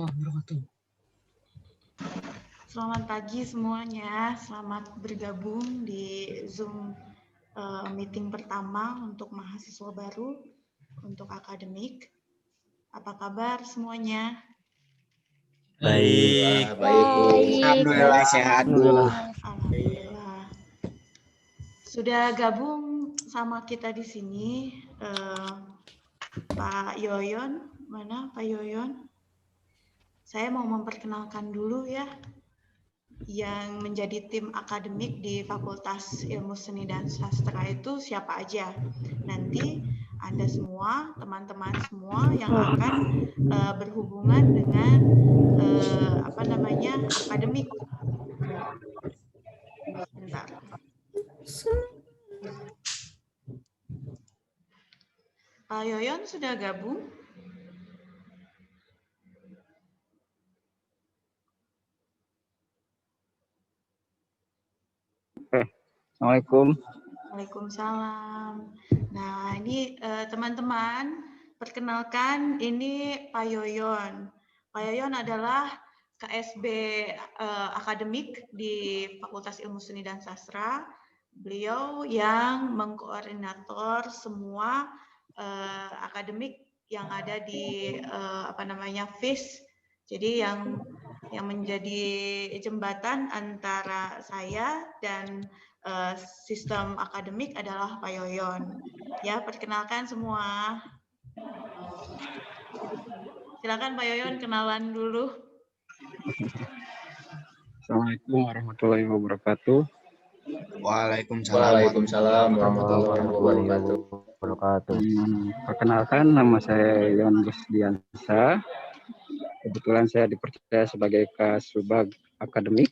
wabarakatuh. Selamat pagi semuanya, selamat bergabung di Zoom meeting pertama untuk mahasiswa baru, untuk akademik. Apa kabar semuanya? Baik. Alhamdulillah sehat, Bu. Alhamdulillah. Sudah gabung sama kita di sini Pak Yoyon. Mana Pak Yoyon? Saya mau memperkenalkan dulu ya, yang menjadi tim akademik di Fakultas Ilmu Seni dan Sastra itu siapa aja. Nanti Anda semua, teman-teman semua yang akan berhubungan dengan akademik. Bentar. Pak Yoyon sudah gabung? Assalamualaikum. Waalaikumsalam. Nah, ini teman-teman, perkenalkan ini Pak Yoyon. Pak Yoyon adalah KSB akademik di Fakultas Ilmu Seni dan Sastra. Beliau yang mengkoordinator semua akademik yang ada di FIS. Jadi yang menjadi jembatan antara saya dan sistem akademik adalah Pak Yoyon. Ya, perkenalkan semua. Silakan Pak Yoyon kenalan dulu. Assalamualaikum warahmatullahi wabarakatuh. Waalaikumsalam warahmatullahi wabarakatuh. Perkenalkan, nama saya Yon Rusdiansa. Kebetulan saya dipercaya sebagai Kasubag akademik.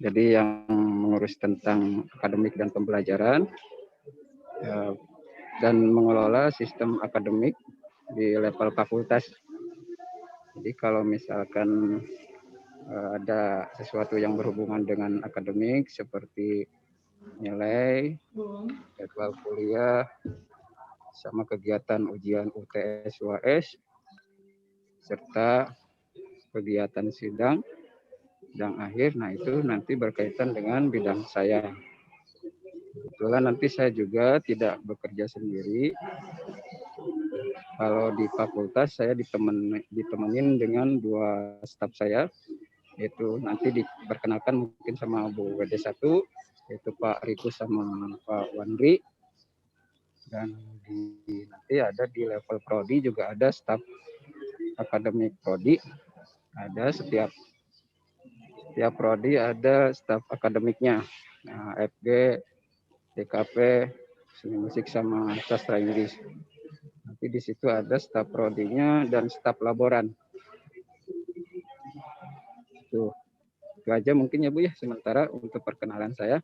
Jadi yang mengurus tentang akademik dan pembelajaran dan mengelola sistem akademik di level fakultas. Jadi kalau misalkan ada sesuatu yang berhubungan dengan akademik seperti nilai, jadwal kuliah, sama kegiatan ujian UTS UAS, serta kegiatan sidang akhir, nah itu nanti berkaitan dengan bidang saya. Kebetulan nanti saya juga tidak bekerja sendiri. Kalau di fakultas saya ditemenin dengan dua staf saya, yaitu nanti diperkenalkan mungkin sama Bu WD1, yaitu Pak Riku sama Pak Wandri. Dan nanti ada di level prodi juga ada staf akademik prodi. Ada setiap prodi ada staf akademiknya. Nah, FG, DKP, seni musik sama sastra Inggris. Nanti di situ ada staf prodinya dan staf laboran. Itu aja mungkin ya Bu ya sementara untuk perkenalan saya.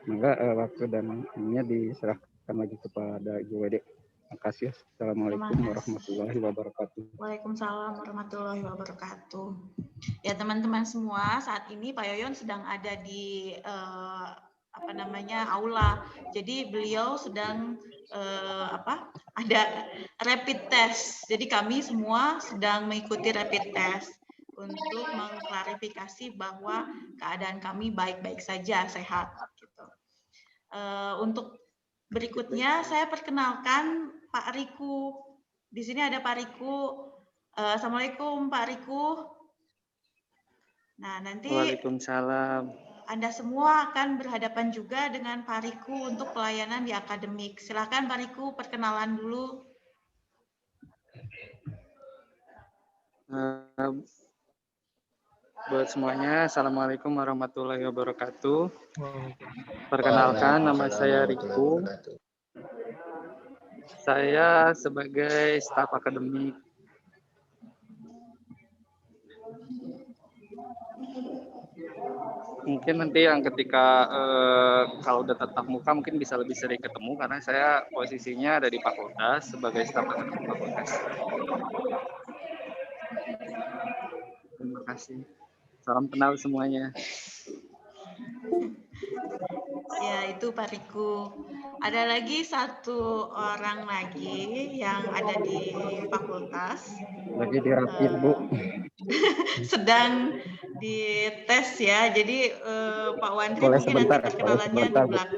Maka waktu dan ininya diserahkan lagi kepada Ibu Wede. Terima kasih. Assalamualaikum warahmatullahi wabarakatuh. Waalaikumsalam warahmatullahi wabarakatuh. Ya teman-teman semua, saat ini Pak Yoyon sedang ada di aula. Jadi beliau sedang ada rapid test. Jadi kami semua sedang mengikuti rapid test untuk mengklarifikasi bahwa keadaan kami baik-baik saja, sehat. Gitu. Untuk berikutnya saya perkenalkan Pak Riku. Di sini ada Pak Riku. Assalamualaikum Pak Riku. Nah, nanti Waalaikumsalam. Anda semua akan berhadapan juga dengan Pak Riku untuk pelayanan di akademik. Silakan Pak Riku perkenalan dulu. Buat semuanya, Assalamualaikum warahmatullahi wabarakatuh. Perkenalkan, nama saya Riku. Saya sebagai staf akademik. Mungkin nanti yang ketika kalau udah tatap muka mungkin bisa lebih sering ketemu karena saya posisinya ada di fakultas sebagai staf akademik fakultas. Terima kasih. Salam kenal semuanya. Ya, itu Pak Riku. Ada lagi satu orang lagi yang ada di fakultas. Lagi dirapin, Bu. sedang dites ya. Jadi Pak Wandri Boleh mungkin sebentar, nanti perkenalannya di Bu. belakang.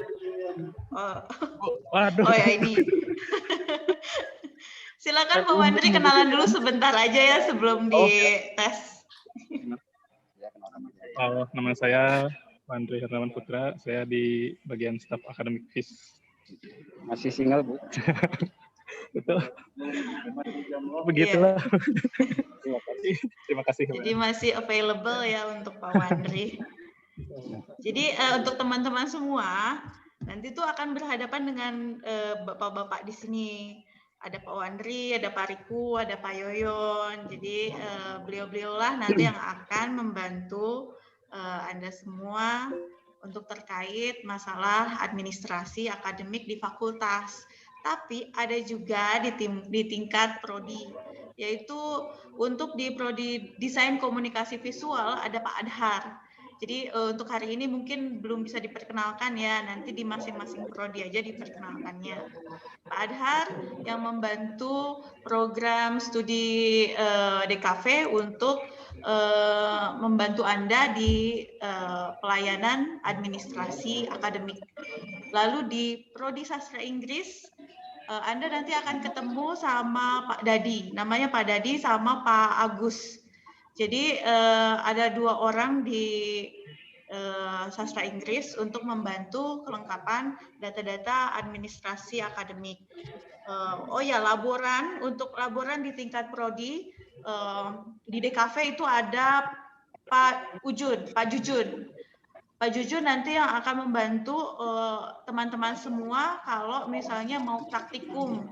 Oh, Waduh. oh ya ini. Silakan Pak Wandri kenalan dulu sebentar aja ya sebelum dites. Nama saya Wandri Hermawan Putra. Saya di bagian staf akademik FIS. Masih single, Bu. Betul. Begitulah. Terima kasih. Jadi masih available ya untuk Pak Wandri. Jadi untuk teman-teman semua nanti tuh akan berhadapan dengan bapak-bapak di sini. Ada Pak Wandri, ada Pak Riku, ada Pak Yoyon. Jadi beliau-beliaulah nanti yang akan membantu Anda semua untuk terkait masalah administrasi akademik di fakultas. Tapi ada juga di tingkat prodi, yaitu untuk di prodi desain komunikasi visual ada Pak Adhar. Jadi untuk hari ini mungkin belum bisa diperkenalkan ya, nanti di masing-masing prodi aja diperkenalkannya. Pak Adhar yang membantu program studi DKV untuk membantu Anda di pelayanan administrasi akademik. Lalu di prodi sastra Inggris Anda nanti akan ketemu sama Pak Dadi, namanya Pak Dadi sama Pak Agus. Jadi ada 2 orang di sastra Inggris untuk membantu kelengkapan data-data administrasi akademik. Oh ya, untuk laboran di tingkat prodi di DKV itu ada Pak Jujun. Pak Jujun nanti yang akan membantu teman-teman semua kalau misalnya mau praktikum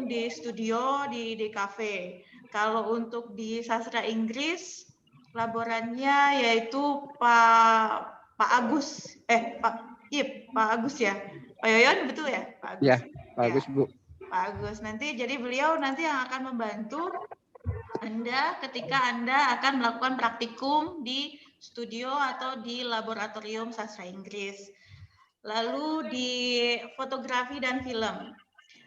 di studio di DKV. Kalau untuk di sastra Inggris laborannya yaitu Pak Agus, Pak Agus ya, Pak Yoyon betul ya, Pak Agus. Ya, Pak Agus, Bu. Pak Agus nanti, jadi beliau nanti yang akan membantu Anda ketika Anda akan melakukan praktikum di studio atau di laboratorium sastra Inggris. Lalu di fotografi dan film,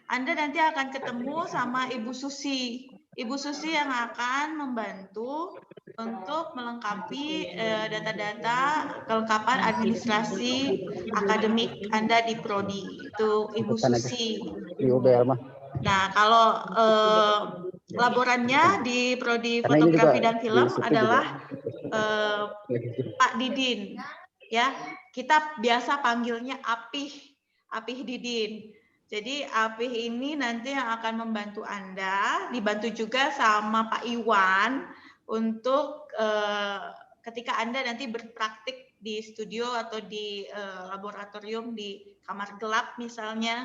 Anda nanti akan ketemu sama Ibu Susi. Ibu Susi yang akan membantu untuk melengkapi data-data kelengkapan administrasi akademik Anda di prodi. Itu Ibu Susi. Nah, kalau laborannya di prodi fotografi dan film adalah Pak Didin, ya. Kita biasa panggilnya Apih Didin. Jadi Apih ini nanti yang akan membantu Anda, dibantu juga sama Pak Iwan untuk ketika Anda nanti berpraktik di studio atau di laboratorium di kamar gelap misalnya,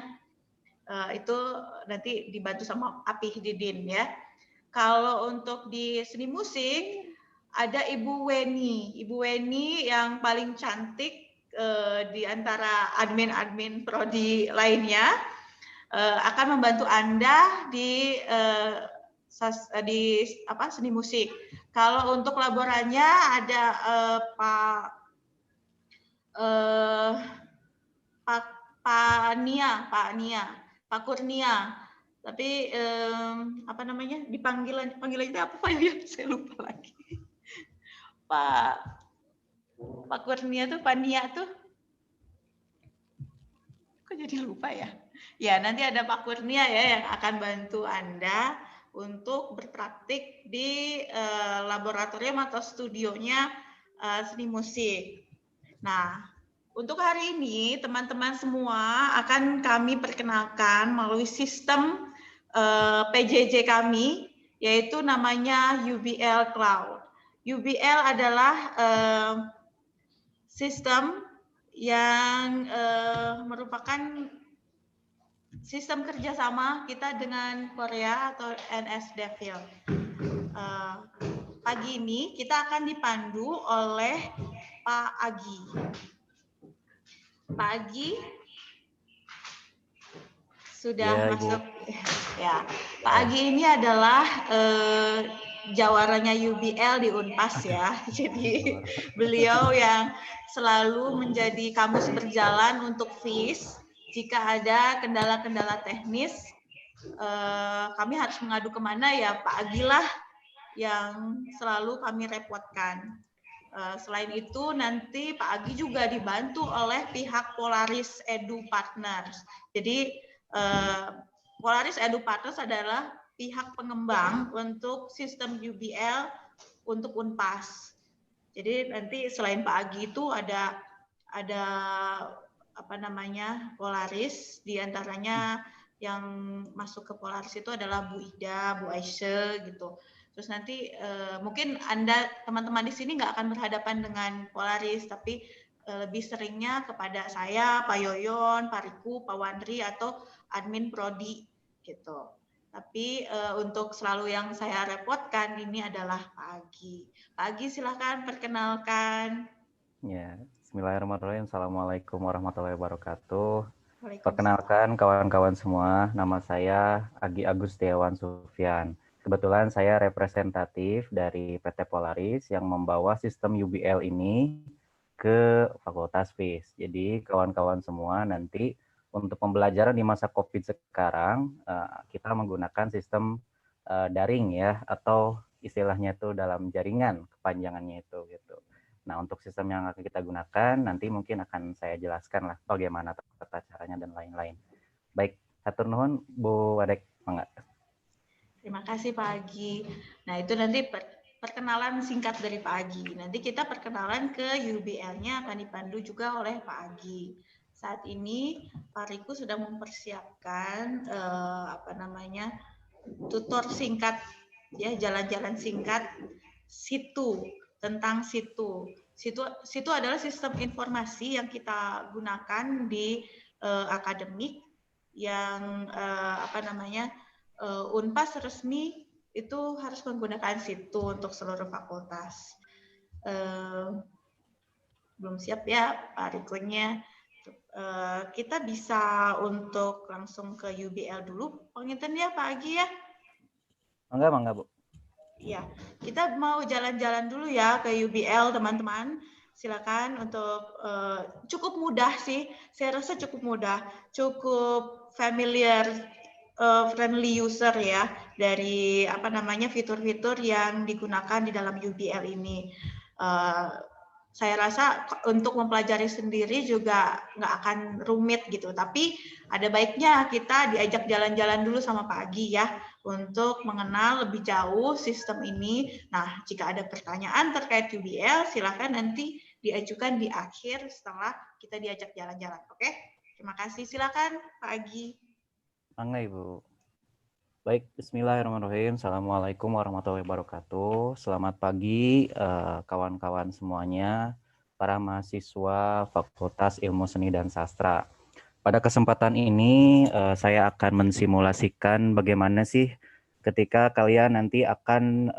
itu nanti dibantu sama Apih Didin ya. Kalau untuk di seni musik ada Ibu Weni. Ibu Weni yang paling cantik di antara admin-admin prodi lainnya akan membantu Anda di seni musik. Kalau untuk laborannya ada Pak Kurnia. Tapi apa namanya? Panggilannya itu apa Pak? Ya, saya lupa lagi. Pak Kurnia tuh, Pak Nia tuh. Kok jadi lupa ya? Ya, nanti ada Pak Kurnia ya yang akan bantu Anda untuk berpraktik di laboratorium atau studionya seni musik. Nah, untuk hari ini teman-teman semua akan kami perkenalkan melalui sistem PJJ kami, yaitu namanya UBL Cloud. UBL adalah sistem yang merupakan sistem kerjasama kita dengan Korea atau NS Devil. Pagi ini kita akan dipandu oleh Pak Agi. Pak Agi sudah masuk. Ya, Pak Agi ini adalah jawarannya UBL di Unpas ya. Jadi beliau yang selalu menjadi kamus berjalan untuk FIS. Jika ada kendala-kendala teknis, kami harus mengadu kemana ya Pak Agi lah yang selalu kami repotkan. Selain itu nanti Pak Agi juga dibantu oleh pihak Polaris Edu Partners. Jadi Polaris Edu Partners adalah pihak pengembang untuk sistem UBL untuk Unpas. Jadi nanti selain Pak Agi itu ada apa namanya Polaris, diantaranya yang masuk ke Polaris itu adalah Bu Ida, Bu Aisyah gitu. Terus nanti mungkin Anda teman-teman di sini nggak akan berhadapan dengan Polaris, tapi lebih seringnya kepada saya, Pak Yoyon, Pak Riku, Pak Wandri atau admin prodi gitu. Tapi untuk selalu yang saya repotkan ini adalah Pak Agi. Pak Agi silahkan perkenalkan. Ya, Bismillahirrahmanirrahim. Assalamualaikum warahmatullahi wabarakatuh. Waalaikumsalam. Perkenalkan kawan-kawan semua, nama saya Agi Agustiawan Sufyan. Kebetulan saya representatif dari PT Polaris yang membawa sistem UBL ini ke Fakultas FIS. Jadi kawan-kawan semua nanti untuk pembelajaran di masa COVID sekarang, kita menggunakan sistem daring ya, atau istilahnya itu dalam jaringan kepanjangannya itu gitu. Nah, untuk sistem yang akan kita gunakan, nanti mungkin akan saya jelaskan lah bagaimana tata caranya dan lain-lain. Baik, hatur nuhun Bu Wadek, mangga. Terima kasih Pak Agi. Nah, itu nanti perkenalan singkat dari Pak Agi. Nanti kita perkenalan ke UBL-nya akan dipandu juga oleh Pak Agi. Saat ini Pak Riku sudah mempersiapkan tutor singkat ya, jalan-jalan singkat situ, tentang situ. Situ adalah sistem informasi yang kita gunakan di akademik yang Unpas resmi itu harus menggunakan situ untuk seluruh fakultas. Belum siap ya Pak Rikunya. Kita bisa untuk langsung ke UBL dulu. Penginten ya Pak Agi ya. Mangga Bu. Ya, kita mau jalan-jalan dulu ya ke UBL teman-teman. Silakan untuk cukup mudah sih. Saya rasa cukup mudah, cukup familiar, friendly user ya dari fitur-fitur yang digunakan di dalam UBL ini. Saya rasa untuk mempelajari sendiri juga nggak akan rumit gitu. Tapi ada baiknya kita diajak jalan-jalan dulu sama Pak Agi ya untuk mengenal lebih jauh sistem ini. Nah, jika ada pertanyaan terkait UBL, silakan nanti diajukan di akhir setelah kita diajak jalan-jalan. Oke? Terima kasih. Silakan Pak Agi. Mangga Ibu. Baik, Bismillahirrahmanirrahim. Assalamualaikum warahmatullahi wabarakatuh. Selamat pagi kawan-kawan semuanya, para mahasiswa Fakultas Ilmu Seni dan Sastra. Pada kesempatan ini saya akan mensimulasikan bagaimana sih ketika kalian nanti akan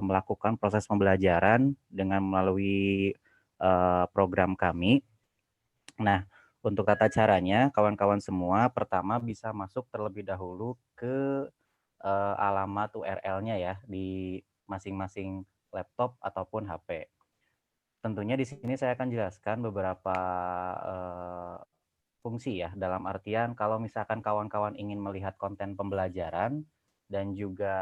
melakukan proses pembelajaran dengan melalui program kami. Nah, untuk tata caranya, kawan-kawan semua pertama bisa masuk terlebih dahulu ke alamat URL-nya ya di masing-masing laptop ataupun HP. Tentunya di sini saya akan jelaskan beberapa fungsi ya, dalam artian kalau misalkan kawan-kawan ingin melihat konten pembelajaran dan juga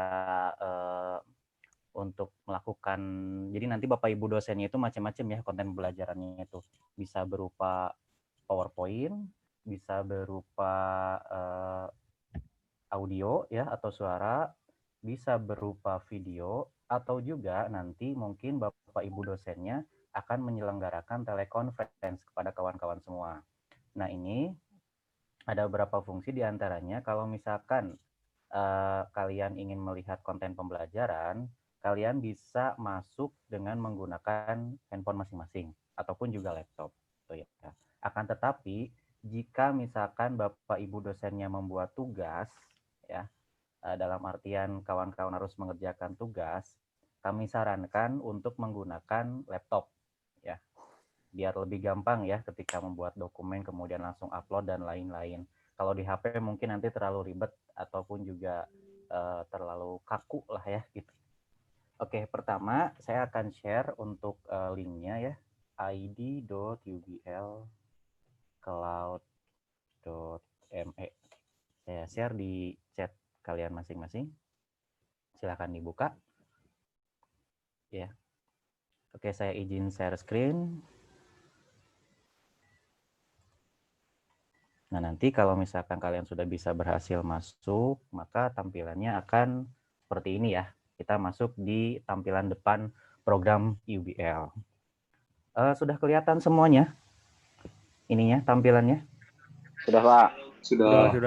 untuk melakukan, jadi nanti Bapak Ibu dosennya itu macam-macam ya konten pembelajarannya itu. Bisa berupa PowerPoint, bisa berupa audio ya atau suara, bisa berupa video, atau juga nanti mungkin Bapak Ibu dosennya akan menyelenggarakan telekonferensi kepada kawan-kawan semua. Nah, ini ada beberapa fungsi diantaranya kalau misalkan kalian ingin melihat konten pembelajaran, kalian bisa masuk dengan menggunakan handphone masing-masing ataupun juga laptop. Gitu ya. Akan tetapi jika misalkan Bapak Ibu dosennya membuat tugas, ya dalam artian kawan-kawan harus mengerjakan tugas, kami sarankan untuk menggunakan laptop, ya biar lebih gampang ya ketika membuat dokumen kemudian langsung upload dan lain-lain. Kalau di HP mungkin nanti terlalu ribet ataupun juga terlalu kaku lah ya gitu. Oke, pertama saya akan share untuk linknya ya, id.ubl.cloud.me. Saya share di chat kalian masing-masing. Silakan dibuka. Ya. Oke, saya izin share screen. Nah, nanti kalau misalkan kalian sudah bisa berhasil masuk, maka tampilannya akan seperti ini ya. Kita masuk di tampilan depan program UBL. Sudah kelihatan semuanya? Ininya, tampilannya? Sudah, Pak. Sudah. Oke.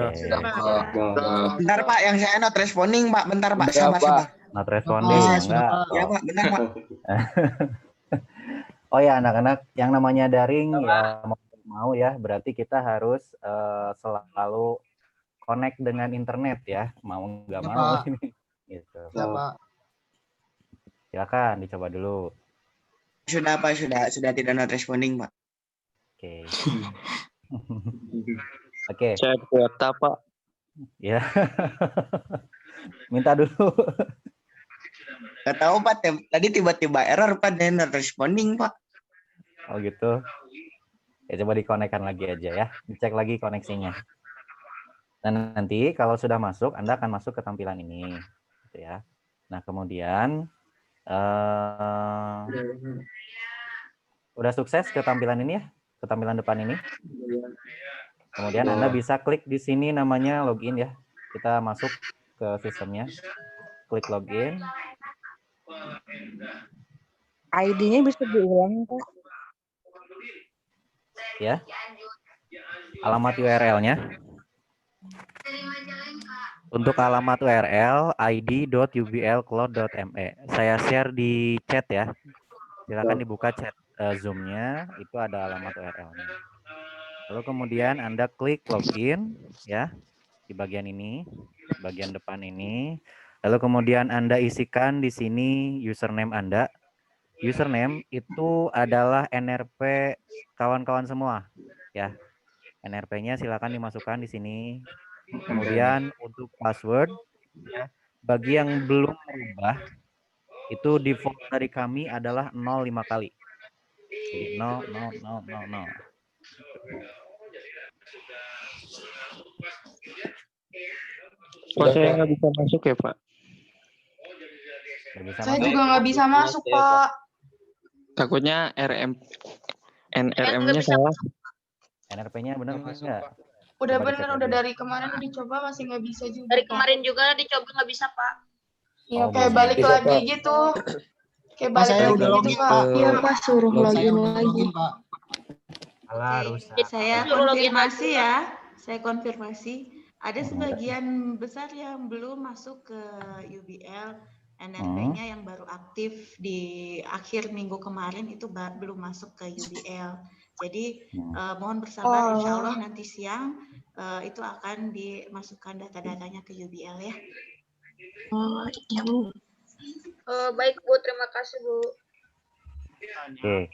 Bentar Pak, yang saya not responding Pak. Bentar Pak, sabar. Not responding, enggak? Ya Pak, bentar Pak. Oh ya, anak-anak, yang namanya daring ya mau ya, berarti kita harus selalu connect dengan internet ya, mau nggak Ya, mau Pak. ini. Gitu. Ya Pak. Silakan dicoba dulu. Sudah Pak, sudah tidak not responding Pak. Oke. Oke. Cek kuota, Pak. Ya. Minta dulu. Gak tahu Pak, tadi tiba-tiba error Pak, dan not responding Pak. Oh gitu. Ya coba dikonekkan lagi aja ya. Dicek lagi koneksinya. Dan nanti kalau sudah masuk, Anda akan masuk ke tampilan ini. Gitu ya. Nah kemudian udah sukses ke tampilan ini ya, ke tampilan depan ini. Kemudian Anda bisa klik di sini namanya login ya. Kita masuk ke sistemnya. Klik login. ID-nya bisa diulang, Pak. Ya. Alamat URL-nya. Untuk alamat URL id.ublcloud.me. Saya share di chat ya. Silakan dibuka chat Zoom-nya, itu ada alamat URL-nya. Lalu kemudian Anda klik login ya di bagian ini, bagian depan ini. Lalu kemudian Anda isikan di sini username Anda. Username itu adalah NRP kawan-kawan semua ya. NRP-nya silakan dimasukkan di sini. Kemudian untuk password ya, bagi yang belum merubah itu default dari kami adalah 0 5 kali. Jadi 0 0 0 0 0. Kok saya nggak bisa masuk ya, Pak? Saya juga nggak bisa masuk, Pak. Takutnya NRM-nya salah. NRP-nya benar nggak? Udah Coba bener, dicek udah lagi. dari kemarin dicoba masih nggak bisa juga. Dari Pak. kemarin juga dicoba nggak bisa, Pak. Iya, Oh, kayak belum balik bisa, lagi Pak. gitu. Kayak Pak, balik saya lagi udah gitu, login, Pak. Iya, Pak, suruh Saya login udah lagi. login Pak. Alah, Oke, rusak. saya Suruh login konfirmasi ya. Saya konfirmasi. Ada Hmm. sebagian besar yang belum masuk ke UBL. NRP-nya yang baru aktif di akhir minggu kemarin itu belum masuk ke UBL. Jadi mohon bersabar, insya Allah nanti siang itu akan dimasukkan data-datanya ke UBL ya. Oh, iya, Bu. Baik, Bu. Terima kasih, Bu. Oke.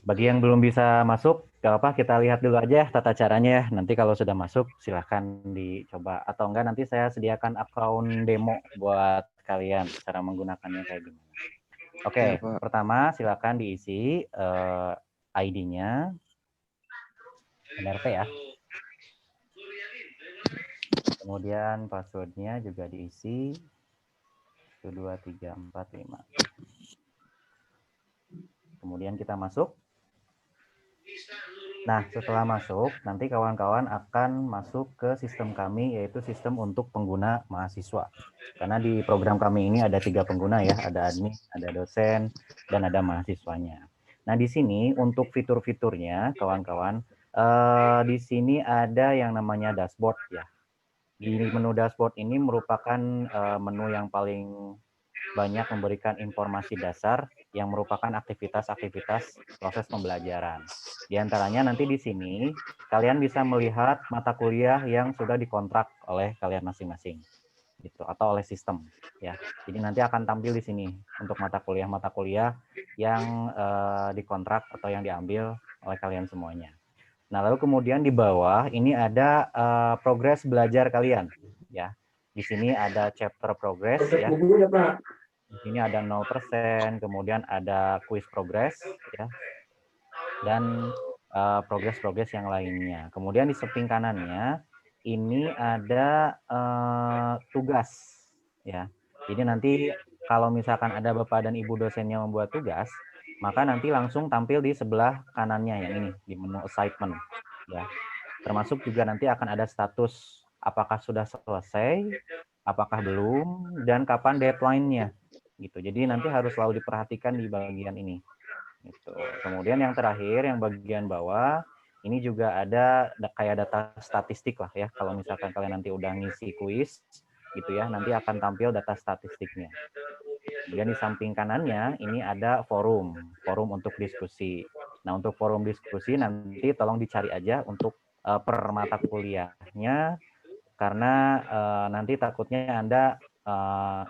Bagi yang belum bisa masuk, gak apa, kita lihat dulu aja tata caranya ya. Nanti kalau sudah masuk, silahkan dicoba. Atau enggak, nanti saya sediakan akun demo buat kalian cara menggunakannya kayak gimana. Oke, pertama silahkan diisi ID-nya, NRP ya. Kemudian password-nya juga diisi. 1, 2, 3, 4, 5. Kemudian kita masuk. Nah, setelah masuk, nanti kawan-kawan akan masuk ke sistem kami, yaitu sistem untuk pengguna mahasiswa. Karena di program kami ini ada 3 pengguna ya, ada admin, ada dosen, dan ada mahasiswanya. Nah, di sini untuk fitur-fiturnya, kawan-kawan, di sini ada yang namanya dashboard ya. Di menu dashboard ini merupakan menu yang paling banyak memberikan informasi dasar yang merupakan aktivitas-aktivitas proses pembelajaran. Di antaranya nanti di sini kalian bisa melihat mata kuliah yang sudah dikontrak oleh kalian masing-masing, gitu, atau oleh sistem, ya. Jadi nanti akan tampil di sini untuk mata kuliah yang dikontrak atau yang diambil oleh kalian semuanya. Nah, lalu kemudian di bawah ini ada progres belajar kalian, ya. Di sini ada chapter progress ya. Di sini ada 0%, kemudian ada quiz progress ya. Dan progres-progres yang lainnya. Kemudian di samping kanannya ini ada tugas ya. Jadi nanti kalau misalkan ada Bapak dan Ibu dosennya membuat tugas, maka nanti langsung tampil di sebelah kanannya yang ini, di menu assignment. Ya. Termasuk juga nanti akan ada status apakah sudah selesai, apakah belum, dan kapan deadline-nya. Gitu. Jadi nanti harus selalu diperhatikan di bagian ini. Gitu. Kemudian yang terakhir, yang bagian bawah, ini juga ada kayak data statistik lah ya. Kalau misalkan kalian nanti udah ngisi kuis, gitu ya, nanti akan tampil data statistiknya. Kemudian di samping kanannya ini ada forum untuk diskusi. Nah, untuk forum diskusi nanti tolong dicari aja untuk per mata kuliahnya, karena nanti takutnya Anda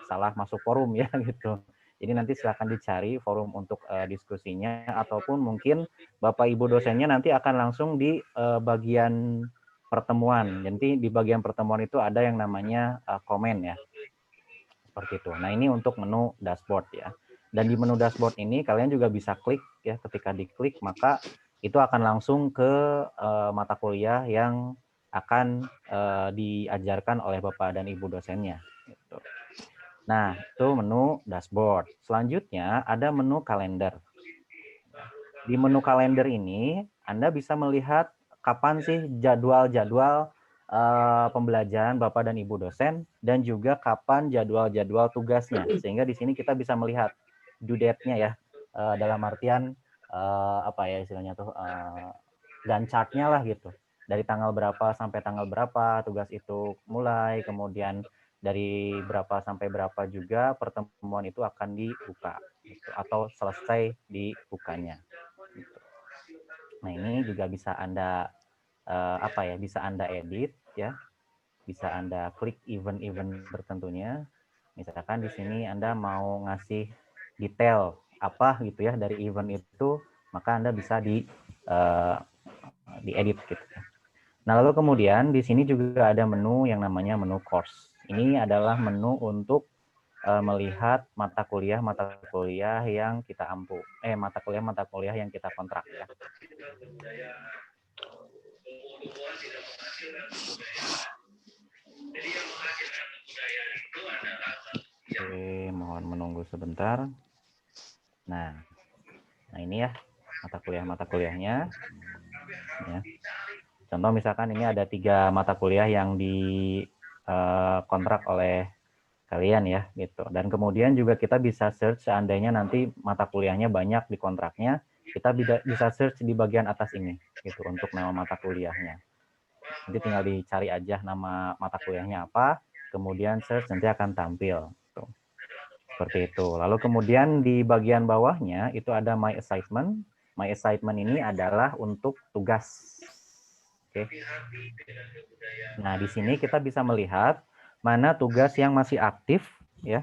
salah masuk forum ya gitu. Jadi nanti silakan dicari forum untuk diskusinya, ataupun mungkin Bapak Ibu dosennya nanti akan langsung di bagian pertemuan. Jadi di bagian pertemuan itu ada yang namanya komen ya. Seperti itu. Nah, ini untuk menu dashboard ya. Dan di menu dashboard ini kalian juga bisa klik ya. Ketika diklik maka itu akan langsung ke mata kuliah yang akan diajarkan oleh Bapak dan Ibu dosennya. Gitu. Nah, itu menu dashboard. Selanjutnya ada menu kalender. Di menu kalender ini Anda bisa melihat kapan sih jadwal-jadwal pembelajaran Bapak dan Ibu dosen, dan juga kapan jadwal-jadwal tugasnya. Sehingga di sini kita bisa melihat due date-nya ya, dalam artian apa ya istilahnya tuh, Gantt chart-nya lah gitu. Dari tanggal berapa sampai tanggal berapa tugas itu mulai, kemudian dari berapa sampai berapa juga pertemuan itu akan dibuka gitu, atau selesai dibukanya. Gitu. Nah, ini juga bisa Anda apa ya, bisa Anda edit ya, bisa Anda klik event-event tertentunya. Misalkan di sini Anda mau ngasih detail apa gitu ya dari event itu, maka Anda bisa diedit gitu. Nah, lalu kemudian di sini juga ada menu yang namanya menu course. Ini adalah menu untuk melihat mata kuliah yang kita mata kuliah yang kita kontrak ya. Oke, mohon menunggu sebentar. Nah ini ya mata kuliahnya. Ya. Contoh misalkan ini ada 3 mata kuliah yang dikontrak oleh kalian ya gitu. Dan kemudian juga kita bisa search seandainya nanti mata kuliahnya banyak di kontraknya, kita bisa search di bagian atas ini gitu untuk nama mata kuliahnya. Nanti tinggal dicari aja nama mata kuliahnya apa, kemudian search, nanti akan tampil. Tuh. Seperti itu. Lalu kemudian di bagian bawahnya itu ada My Assignment. My Assignment ini adalah untuk tugas. Oke. Nah, di sini kita bisa melihat mana tugas yang masih aktif ya,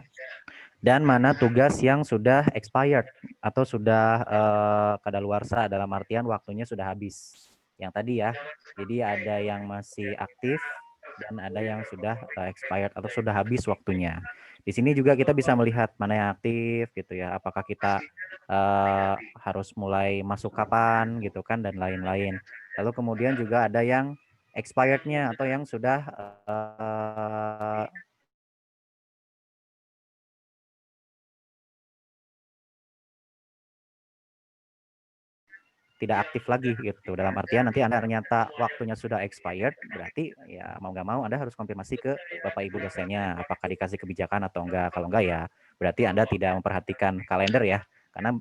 dan mana tugas yang sudah expired atau sudah kadaluarsa, dalam artian waktunya sudah habis. Yang tadi ya, jadi ada yang masih aktif dan ada yang sudah expired atau sudah habis waktunya. Di sini juga kita bisa melihat mana yang aktif gitu ya, apakah kita harus mulai masuk kapan gitu kan, dan lain-lain. Lalu kemudian juga ada yang expired-nya atau yang sudah tidak aktif lagi gitu. Dalam artian nanti Anda ternyata waktunya sudah expired, berarti ya mau nggak mau Anda harus konfirmasi ke Bapak Ibu dosennya apakah dikasih kebijakan atau enggak. Kalau enggak ya berarti Anda tidak memperhatikan kalender ya. Karena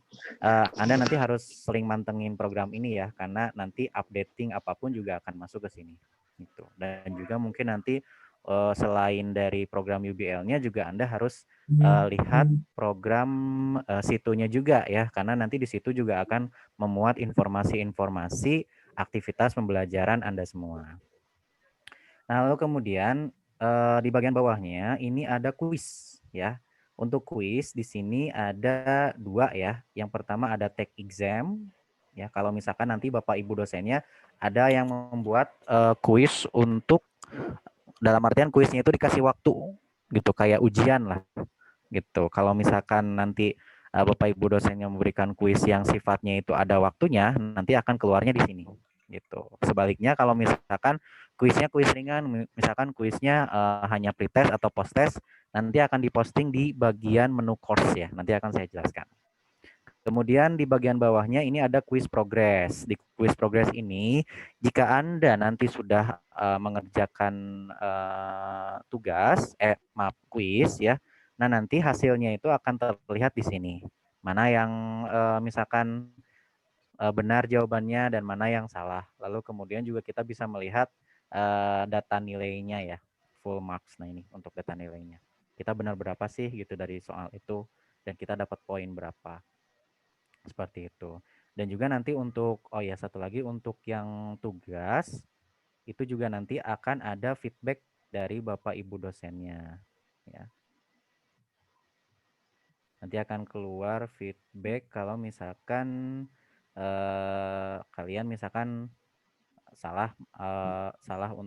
Anda nanti harus sering mantengin program ini ya, karena nanti updating apapun juga akan masuk ke sini gitu. Dan juga mungkin nanti selain dari program UBL-nya juga Anda harus lihat program situnya juga ya, karena nanti di situ juga akan memuat informasi-informasi aktivitas pembelajaran Anda semua. Nah, lalu kemudian di bagian bawahnya ini ada kuis ya. Untuk kuis di sini ada 2 ya. Yang pertama ada take exam ya. Kalau misalkan nanti Bapak Ibu dosennya ada yang membuat kuis untuk, dalam artian kuisnya itu dikasih waktu gitu, kayak ujian lah gitu. Kalau misalkan nanti Bapak Ibu dosennya memberikan kuis yang sifatnya itu ada waktunya, nanti akan keluarnya di sini gitu. Sebaliknya kalau misalkan kuisnya kuis ringan, misalkan kuisnya hanya pretest atau post-test, nanti akan diposting di bagian menu course ya. Nanti akan saya jelaskan. Kemudian di bagian bawahnya ini ada quiz progress. Di quiz progress ini, jika Anda nanti sudah mengerjakan quiz ya, nah nanti hasilnya itu akan terlihat di sini. Mana yang misalkan benar jawabannya dan mana yang salah. Lalu kemudian juga kita bisa melihat data nilainya ya, full marks. Nah ini untuk data nilainya. Kita benar berapa sih gitu dari soal itu dan kita dapat poin berapa. Seperti itu. Dan juga nanti untuk, oh ya satu lagi untuk yang tugas, itu juga nanti akan ada feedback dari Bapak Ibu dosennya. Ya. Nanti akan keluar feedback kalau misalkan kalian misalkan salah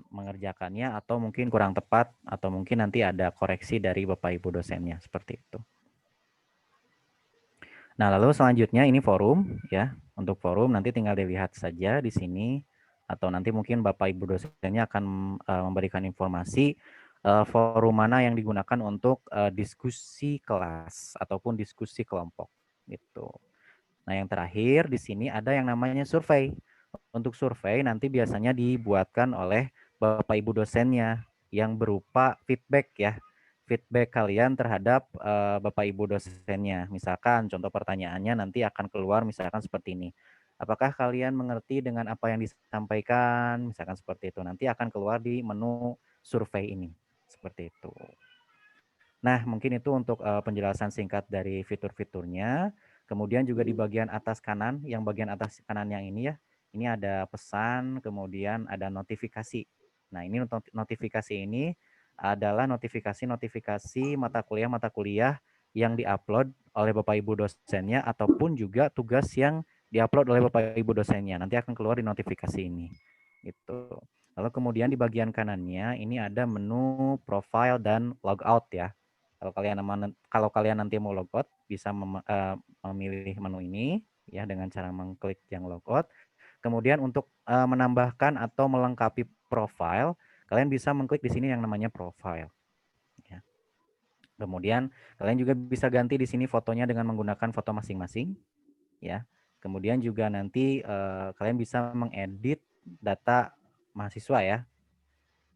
mengerjakannya atau mungkin kurang tepat atau mungkin nanti ada koreksi dari Bapak Ibu dosennya seperti itu. Nah, lalu selanjutnya ini forum ya. Untuk forum nanti tinggal dilihat saja di sini atau nanti mungkin Bapak Ibu dosennya akan memberikan informasi forum mana yang digunakan untuk diskusi kelas ataupun diskusi kelompok gitu. Nah, yang terakhir di sini ada yang namanya survei. Untuk survei nanti biasanya dibuatkan oleh Bapak Ibu dosennya yang berupa feedback ya. Feedback kalian terhadap Bapak Ibu dosennya. Misalkan contoh pertanyaannya nanti akan keluar misalkan seperti ini. Apakah kalian mengerti dengan apa yang disampaikan? Misalkan seperti itu. Nanti akan keluar di menu survei ini. Seperti itu. Nah, mungkin itu untuk penjelasan singkat dari fitur-fiturnya. Kemudian juga di bagian atas kanan, yang bagian atas kanan yang ini ya, ini ada pesan, kemudian ada notifikasi. Nah, ini notifikasi ini adalah notifikasi mata kuliah yang diupload oleh Bapak Ibu dosennya ataupun juga tugas yang diupload oleh Bapak Ibu dosennya. Nanti akan keluar di notifikasi ini. Gitu. Lalu kemudian di bagian kanannya ini ada menu profile dan logout ya. Kalau kalian nanti mau logout bisa memilih menu ini ya dengan cara mengklik yang logout. Kemudian untuk menambahkan atau melengkapi profile, kalian bisa mengklik di sini yang namanya profile. Ya. Kemudian kalian juga bisa ganti di sini fotonya dengan menggunakan foto masing-masing. Ya. Kemudian juga nanti kalian bisa mengedit data mahasiswa ya,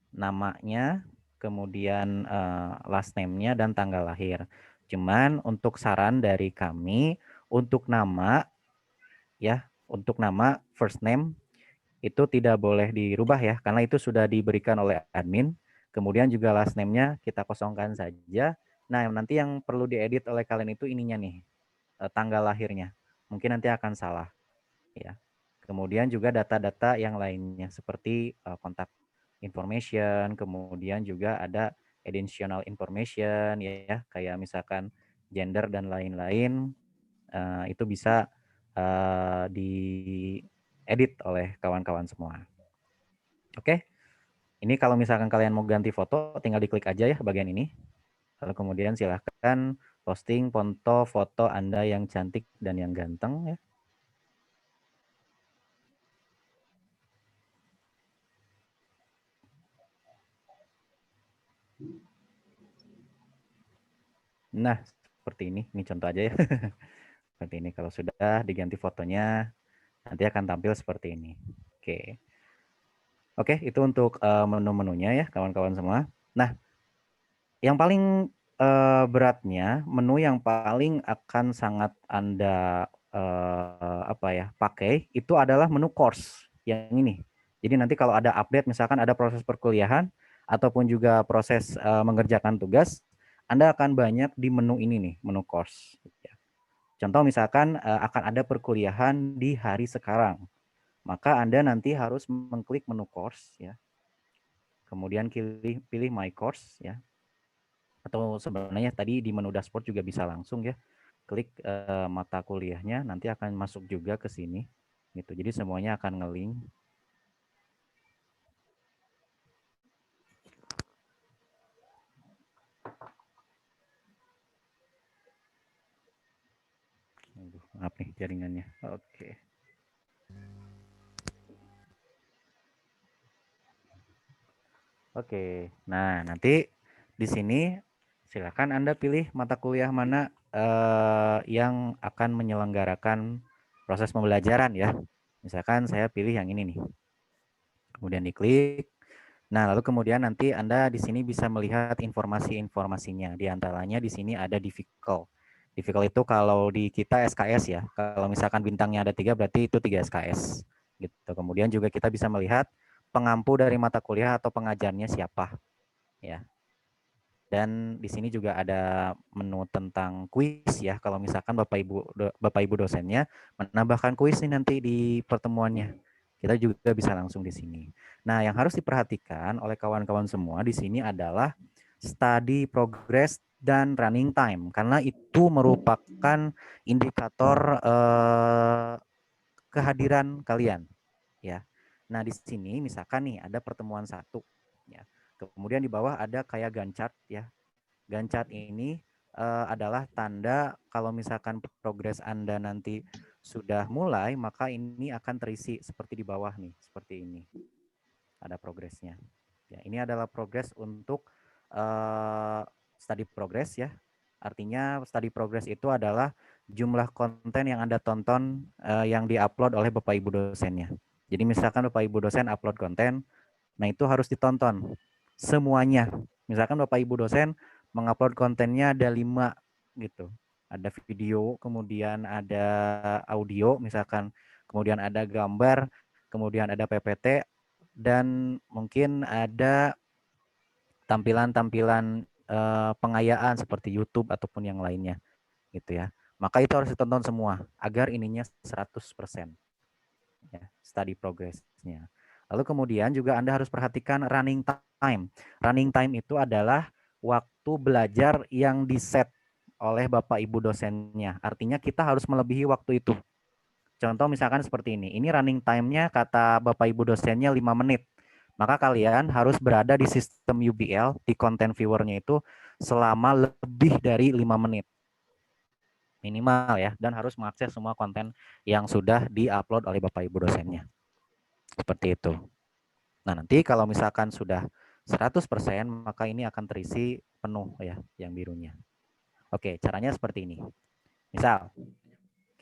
namanya, kemudian last name-nya dan tanggal lahir. Cuman untuk saran dari kami untuk nama ya, untuk nama first name itu tidak boleh dirubah ya karena itu sudah diberikan oleh admin. Kemudian juga last name-nya kita kosongkan saja. Nah, nanti yang perlu diedit oleh kalian itu ininya nih, tanggal lahirnya. Mungkin nanti akan salah ya. Kemudian juga data-data yang lainnya seperti kontak information, kemudian juga ada additional information ya, kayak misalkan gender dan lain-lain, itu bisa diedit oleh kawan-kawan semua. Oke, ini kalau misalkan kalian mau ganti foto, tinggal diklik aja ya bagian ini. Lalu kemudian silahkan posting foto Anda yang cantik dan yang ganteng ya. Nah, seperti ini contoh aja ya. Seperti ini, kalau sudah diganti fotonya, nanti akan tampil seperti ini. Oke, itu untuk menu-menunya ya, kawan-kawan semua. Nah, yang paling beratnya, menu yang paling akan sangat Anda pakai, itu adalah menu course yang ini. Jadi nanti kalau ada update, misalkan ada proses perkuliahan, ataupun juga proses mengerjakan tugas, Anda akan banyak di menu ini nih, menu course. Contoh misalkan akan ada perkuliahan di hari sekarang, maka Anda nanti harus mengklik menu course ya. Kemudian pilih my course ya. Atau sebenarnya tadi di menu dashboard juga bisa langsung ya. Klik mata kuliahnya, nanti akan masuk juga ke sini. Gitu. Jadi semuanya akan nge-link. Maaf nih jaringannya. Oke. Oke, nah nanti di sini silakan Anda pilih mata kuliah mana yang akan menyelenggarakan proses pembelajaran ya. Misalkan saya pilih yang ini nih. Kemudian diklik. Nah, lalu kemudian nanti Anda di sini bisa melihat informasi-informasinya. Di antaranya di sini ada difficult. Difficult itu kalau di kita SKS ya. Kalau misalkan bintangnya ada 3 berarti itu 3 SKS. Gitu. Kemudian juga kita bisa melihat pengampu dari mata kuliah atau pengajarnya siapa ya. Dan di sini juga ada menu tentang kuis ya. Kalau misalkan Bapak Ibu dosennya menambahkan kuis nih nanti di pertemuannya. Kita juga bisa langsung di sini. Nah, yang harus diperhatikan oleh kawan-kawan semua di sini adalah study progress dan running time karena itu merupakan indikator kehadiran kalian ya. Nah, di sini misalkan nih ada pertemuan 1 ya. Kemudian di bawah ada kayak Gantt chart ya. Gantt chart ini adalah tanda kalau misalkan progres Anda nanti sudah mulai, maka ini akan terisi seperti di bawah nih, seperti ini. Ada progresnya. Ya, ini adalah progres untuk study progress ya. Artinya study progress itu adalah jumlah konten yang Anda tonton yang diupload oleh Bapak Ibu dosennya. Jadi misalkan Bapak Ibu dosen upload konten, nah itu harus ditonton semuanya. Misalkan Bapak Ibu dosen mengupload kontennya ada 5 gitu. Ada video, kemudian ada audio misalkan, kemudian ada gambar, kemudian ada PPT, dan mungkin ada tampilan-tampilan pengayaan seperti YouTube ataupun yang lainnya gitu ya. Maka itu harus ditonton semua agar ininya 100% ya, study progress-nya. Lalu kemudian juga Anda harus perhatikan running time. Running time itu adalah waktu belajar yang di-set oleh Bapak Ibu dosennya. Artinya kita harus melebihi waktu itu. Contoh misalkan seperti ini. Ini running time-nya kata Bapak Ibu dosennya 5 menit. Maka kalian harus berada di sistem UBL, di content viewer-nya itu selama lebih dari 5 menit. Minimal ya, dan harus mengakses semua konten yang sudah di-upload oleh Bapak Ibu dosennya. Seperti itu. Nah, nanti kalau misalkan sudah 100%, maka ini akan terisi penuh ya, yang birunya. Oke, caranya seperti ini. Misal,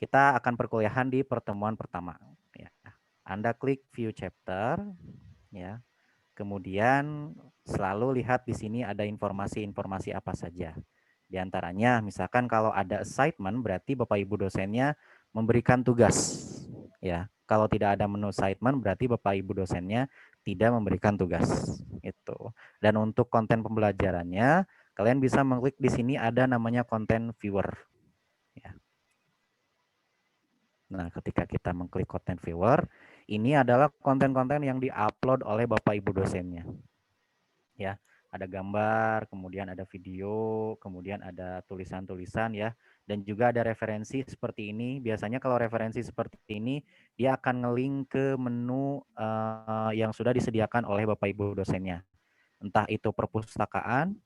kita akan perkuliahan di pertemuan pertama. Ya. Anda klik view chapter, ya. Kemudian selalu lihat di sini ada informasi-informasi apa saja. Di antaranya, misalkan kalau ada assignment, berarti Bapak Ibu dosennya memberikan tugas. Ya, kalau tidak ada menu assignment, berarti Bapak Ibu dosennya tidak memberikan tugas. Itu. Dan untuk konten pembelajarannya, kalian bisa mengklik di sini ada namanya content viewer. Ya. Nah, ketika kita mengklik content viewer, ini adalah konten-konten yang diupload oleh Bapak Ibu dosennya. Ya, ada gambar, kemudian ada video, kemudian ada tulisan-tulisan ya, dan juga ada referensi seperti ini. Biasanya kalau referensi seperti ini, dia akan nge-link ke menu yang sudah disediakan oleh Bapak Ibu dosennya. Entah itu perpustakaan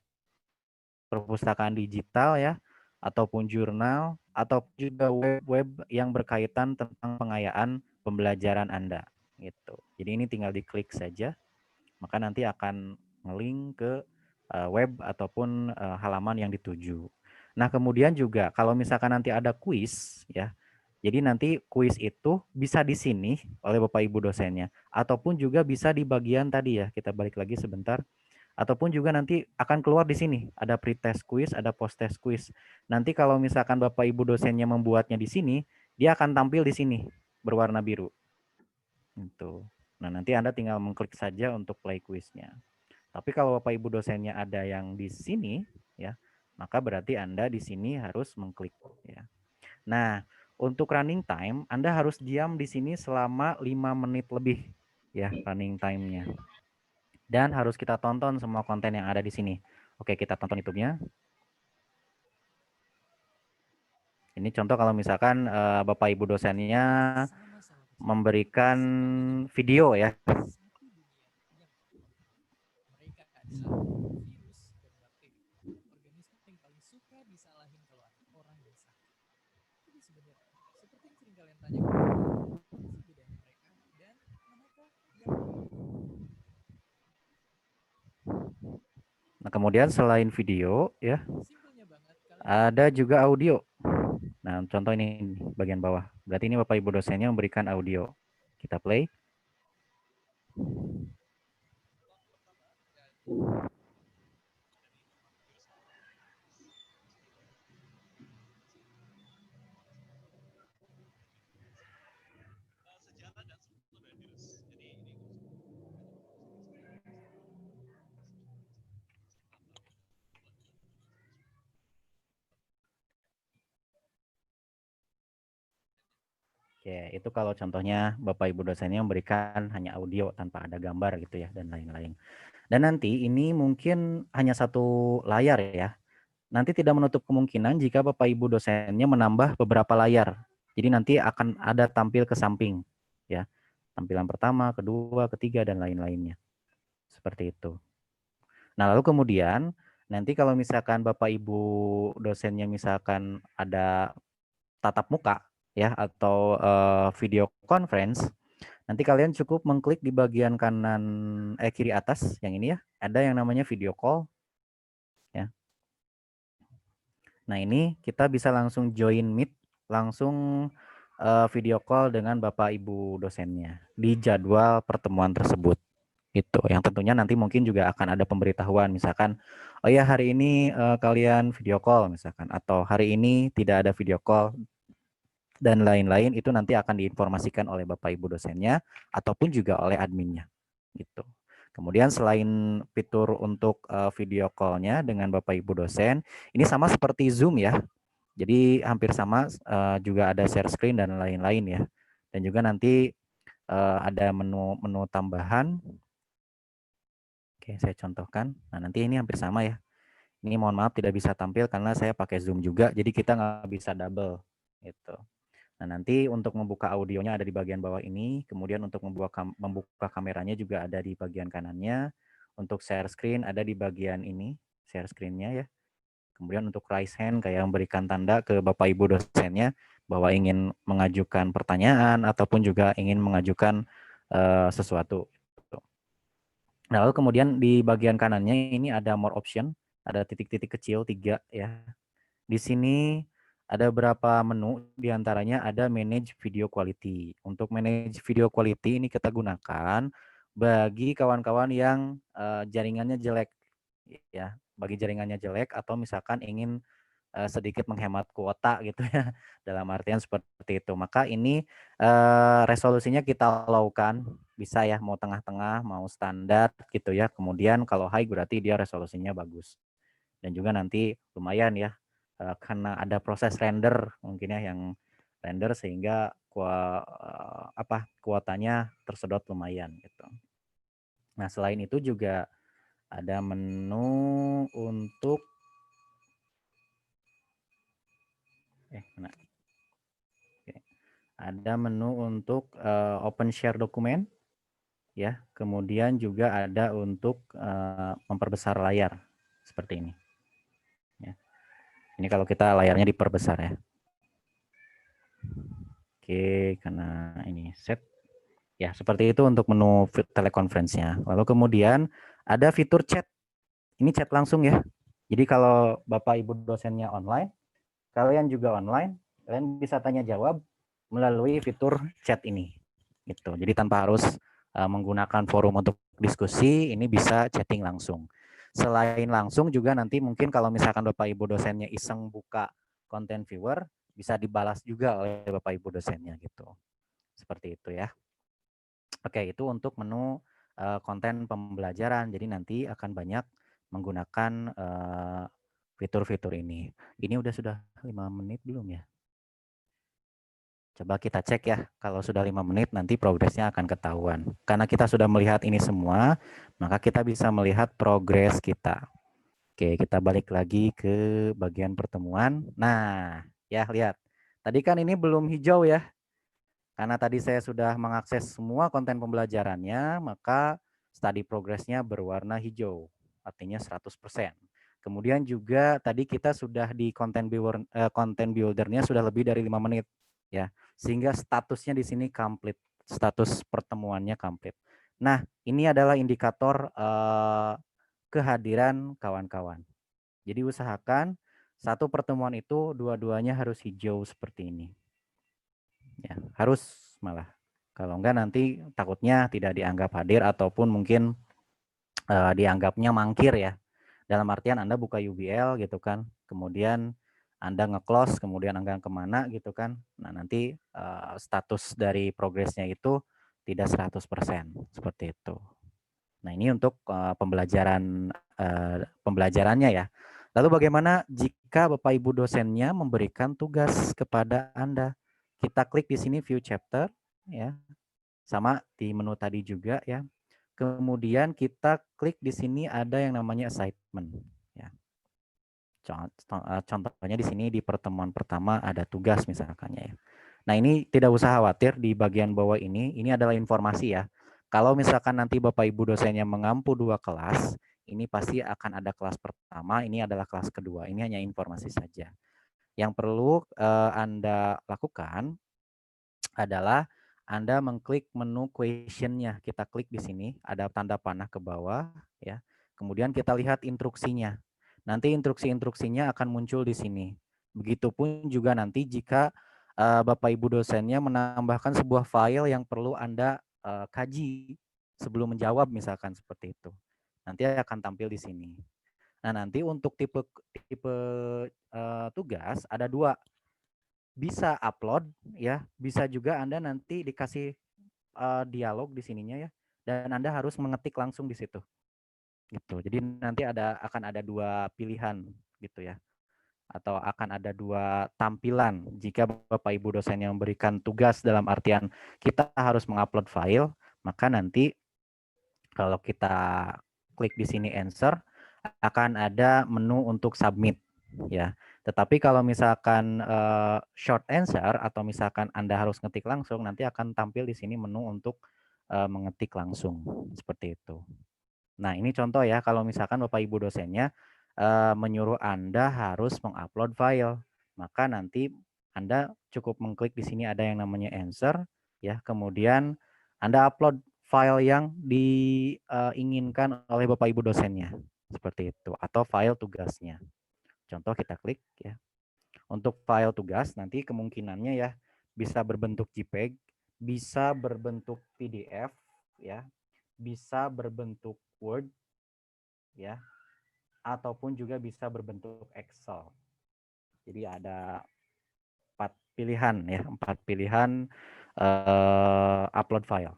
digital ya, ataupun jurnal, atau juga web-web yang berkaitan tentang pengayaan pembelajaran Anda. Gitu. Jadi ini tinggal diklik saja, maka nanti akan nge-link ke web ataupun halaman yang dituju. Nah, kemudian juga kalau misalkan nanti ada kuis ya, jadi nanti kuis itu bisa di sini oleh Bapak Ibu dosennya, ataupun juga bisa di bagian tadi ya, kita balik lagi sebentar, ataupun juga nanti akan keluar di sini, ada pre-test quiz, ada post-test quiz. Nanti kalau misalkan Bapak Ibu dosennya membuatnya di sini, dia akan tampil di sini, berwarna biru. Gitu. Nah, nanti Anda tinggal mengklik saja untuk play quiz-nya. Tapi kalau Bapak Ibu dosennya ada yang di sini, ya, maka berarti Anda di sini harus mengklik. Ya. Nah, untuk running time, Anda harus diam di sini selama 5 menit lebih, ya, running time-nya. Dan harus kita tonton semua konten yang ada di sini. Oke, kita tonton YouTube-nya. Ini contoh kalau misalkan Bapak Ibu dosennya memberikan video ya. Nah, kemudian selain video ya, ada juga audio. Nah, contoh ini bagian bawah. Berarti ini Bapak Ibu dosennya memberikan audio. Kita play. Oke, itu kalau contohnya Bapak Ibu dosennya memberikan hanya audio tanpa ada gambar gitu ya, dan lain-lain. Dan nanti ini mungkin hanya satu layar ya. Nanti tidak menutup kemungkinan jika Bapak Ibu dosennya menambah beberapa layar. Jadi nanti akan ada tampil ke samping ya. Tampilan pertama, kedua, ketiga, dan lain-lainnya. Seperti itu. Nah, lalu kemudian nanti kalau misalkan Bapak Ibu dosennya misalkan ada tatap muka ya atau video conference, nanti kalian cukup mengklik di bagian kanan kiri atas yang ini ya, ada yang namanya video call ya. Nah, ini kita bisa langsung join meet, langsung video call dengan Bapak Ibu dosennya di jadwal pertemuan tersebut. Itu yang tentunya nanti mungkin juga akan ada pemberitahuan misalkan, oh ya hari ini kalian video call misalkan, atau hari ini tidak ada video call dan lain-lain, itu nanti akan diinformasikan oleh Bapak Ibu dosennya ataupun juga oleh adminnya gitu. Kemudian selain fitur untuk video call-nya dengan Bapak Ibu dosen, ini sama seperti Zoom ya. Jadi hampir sama, juga ada share screen dan lain-lain ya. Dan juga nanti ada menu tambahan. Oke, saya contohkan. Nah, nanti ini hampir sama ya. Ini mohon maaf tidak bisa tampil karena saya pakai Zoom juga, jadi kita nggak bisa double gitu. Nah, nanti untuk membuka audionya ada di bagian bawah ini, kemudian untuk membuka kameranya juga ada di bagian kanannya. Untuk share screen ada di bagian ini, share screen-nya ya. Kemudian untuk raise hand kayak memberikan tanda ke Bapak Ibu dosennya bahwa ingin mengajukan pertanyaan ataupun juga ingin mengajukan sesuatu. Nah, lalu kemudian di bagian kanannya ini ada more option, ada titik-titik kecil 3 ya. Di sini ada beberapa menu, diantaranya ada manage video quality. Untuk manage video quality ini kita gunakan bagi kawan-kawan yang jaringannya jelek ya, bagi jaringannya jelek atau misalkan ingin sedikit menghemat kuota gitu ya, dalam artian seperti itu. Maka ini resolusinya kita low-kan, bisa ya mau tengah-tengah, mau standar gitu ya. Kemudian kalau high berarti dia resolusinya bagus. Dan juga nanti lumayan ya, karena ada proses render mungkin ya yang render sehingga kuotanya tersedot lumayan gitu. Nah, selain itu juga ada menu untuk ada menu untuk open share dokumen ya, kemudian juga ada untuk memperbesar layar seperti ini ya. Ini kalau kita layarnya diperbesar ya. Oke, karena ini set ya, seperti itu untuk menu telekonferensinya. Lalu kemudian ada fitur chat, ini chat langsung ya. Jadi kalau Bapak Ibu dosennya online, kalian juga online, kalian bisa tanya jawab melalui fitur chat ini gitu. Jadi tanpa harus menggunakan forum untuk diskusi, ini bisa chatting langsung. Selain langsung juga nanti mungkin kalau misalkan Bapak Ibu dosennya iseng buka konten viewer, bisa dibalas juga oleh Bapak Ibu dosennya gitu. Seperti itu ya. Oke, itu untuk menu konten pembelajaran. Jadi nanti akan banyak menggunakan fitur-fitur ini. Ini sudah 5 menit belum ya? Coba kita cek ya, kalau sudah 5 menit nanti progresnya akan ketahuan. Karena kita sudah melihat ini semua, maka kita bisa melihat progres kita. Oke, kita balik lagi ke bagian pertemuan. Nah, ya lihat. Tadi kan ini belum hijau ya. Karena tadi saya sudah mengakses semua konten pembelajarannya, maka study progress-nya berwarna hijau, artinya 100%. Kemudian juga tadi kita sudah di content builder-nya sudah lebih dari 5 menit ya. Sehingga statusnya di sini complete, status pertemuannya complete. Nah, ini adalah indikator kehadiran kawan-kawan. Jadi usahakan satu pertemuan itu dua-duanya harus hijau seperti ini. Ya, harus malah. Kalau enggak nanti takutnya tidak dianggap hadir ataupun mungkin dianggapnya mangkir ya. Dalam artian Anda buka UBL gitu kan, kemudian Anda nge-close, kemudian Anda kemana gitu kan. Nah nanti status dari progresnya itu tidak 100%, seperti itu. Nah ini untuk pembelajarannya ya. Lalu bagaimana jika Bapak Ibu dosennya memberikan tugas kepada Anda? Kita klik di sini View Chapter, ya, sama di menu tadi juga ya. Kemudian kita klik di sini ada yang namanya assignment. Ya. Contohnya di sini di pertemuan pertama ada tugas misalkan ya. Nah ini tidak usah khawatir di bagian bawah ini adalah informasi ya. Kalau misalkan nanti Bapak Ibu dosennya mengampu 2 kelas, ini pasti akan ada kelas pertama, ini adalah kelas kedua. Ini hanya informasi saja. Yang perlu Anda lakukan adalah Anda mengklik menu question-nya. Kita klik di sini, ada tanda panah ke bawah ya. Kemudian kita lihat instruksinya. Nanti instruksi-instruksinya akan muncul di sini. Begitupun juga nanti jika Bapak Ibu dosennya menambahkan sebuah file yang perlu Anda kaji sebelum menjawab misalkan seperti itu. Nanti akan tampil di sini. Nah, nanti untuk tipe tugas ada 2. Bisa upload ya, bisa juga Anda nanti dikasih dialog di sininya ya, dan Anda harus mengetik langsung di situ. Gitu. Jadi nanti akan ada 2 pilihan gitu ya. Atau akan ada 2 tampilan jika Bapak Ibu dosen yang memberikan tugas dalam artian kita harus mengupload file, maka nanti kalau kita klik di sini answer akan ada menu untuk submit ya. Tetapi kalau misalkan short answer atau misalkan Anda harus ngetik langsung, nanti akan tampil di sini menu untuk mengetik langsung seperti itu. Nah, ini contoh ya kalau misalkan Bapak Ibu dosennya menyuruh Anda harus mengupload file, maka nanti Anda cukup mengklik di sini ada yang namanya answer ya, kemudian Anda upload file yang diinginkan oleh Bapak Ibu dosennya seperti itu atau file tugasnya. Contoh kita klik ya. Untuk file tugas nanti kemungkinannya ya bisa berbentuk JPEG, bisa berbentuk PDF ya, bisa berbentuk Word ya, ataupun juga bisa berbentuk Excel. Jadi ada 4 pilihan ya, 4 pilihan upload file.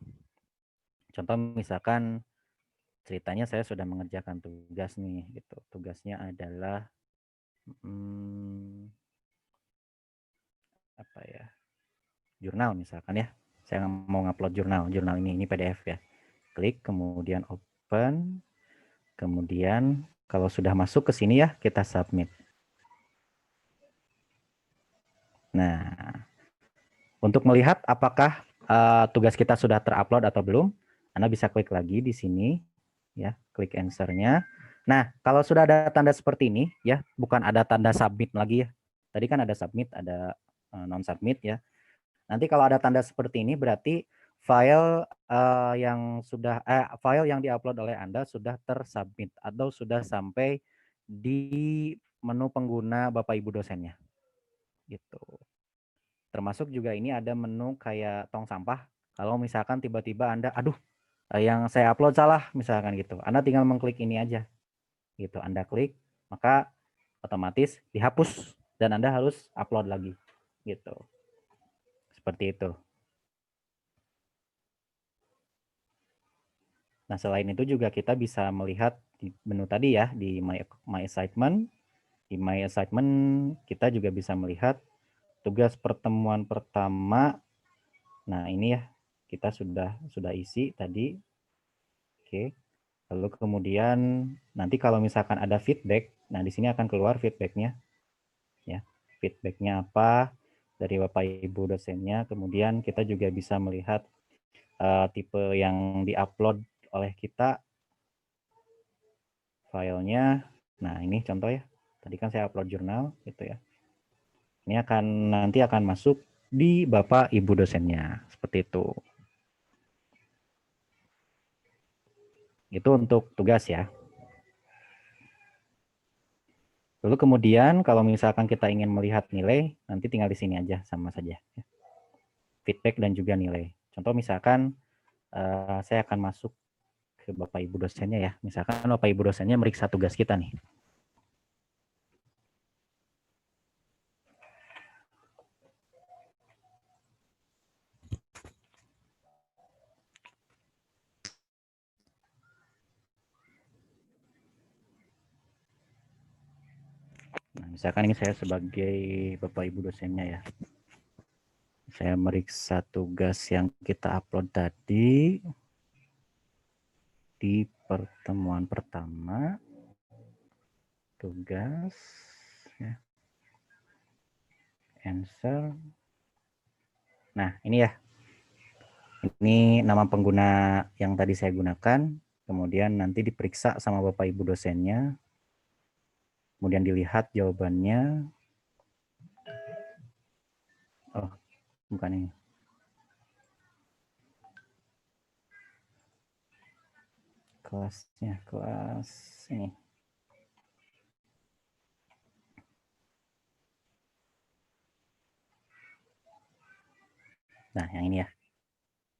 Contoh misalkan ceritanya saya sudah mengerjakan tugas nih, gitu. Tugasnya adalah apa ya? Jurnal misalkan ya. Saya mau ngupload jurnal ini PDF ya. Klik kemudian open. Kemudian kalau sudah masuk ke sini ya, kita submit. Nah, untuk melihat apakah tugas kita sudah terupload atau belum, Anda bisa klik lagi di sini, ya, klik answer-nya. Nah, kalau sudah ada tanda seperti ini, ya, bukan ada tanda submit lagi ya. Tadi kan ada submit, ada non submit ya. Nanti kalau ada tanda seperti ini berarti file file yang diupload oleh Anda sudah tersubmit atau sudah sampai di menu pengguna Bapak Ibu dosennya. Gitu. Termasuk juga ini ada menu kayak tong sampah. Kalau misalkan tiba-tiba Anda, aduh, yang saya upload salah misalkan gitu. Anda tinggal mengklik ini aja. Gitu, Anda klik, maka otomatis dihapus dan Anda harus upload lagi. Gitu. Seperti itu. Nah, selain itu juga kita bisa melihat di menu tadi ya, di My Assignment. Di My Assignment kita juga bisa melihat tugas pertemuan pertama. Nah, ini ya, kita sudah isi tadi. Oke. Lalu kemudian nanti kalau misalkan ada feedback, nah di sini akan keluar feedbacknya. Ya, feedbacknya apa dari Bapak Ibu dosennya. Kemudian kita juga bisa melihat tipe yang diupload oleh kita filenya. Nah, ini contoh ya. Tadi kan saya upload jurnal gitu ya. Ini nanti akan masuk di Bapak Ibu dosennya. Seperti itu. Itu untuk tugas ya. Lalu kemudian kalau misalkan kita ingin melihat nilai, nanti tinggal di sini aja sama saja. Feedback dan juga nilai. Contoh misalkan saya akan masuk ke Bapak Ibu dosennya ya. Misalkan Bapak Ibu dosennya meriksa tugas kita nih. Nah, misalkan ini saya sebagai Bapak Ibu dosennya ya. Saya meriksa tugas yang kita upload tadi di pertemuan pertama. Tugas, ya. Answer. Nah, ini ya. Ini nama pengguna yang tadi saya gunakan. Kemudian nanti diperiksa sama Bapak Ibu dosennya. Kemudian dilihat jawabannya. Oh, bukan ini. Kelasnya, kelas ini. Nah, yang ini ya.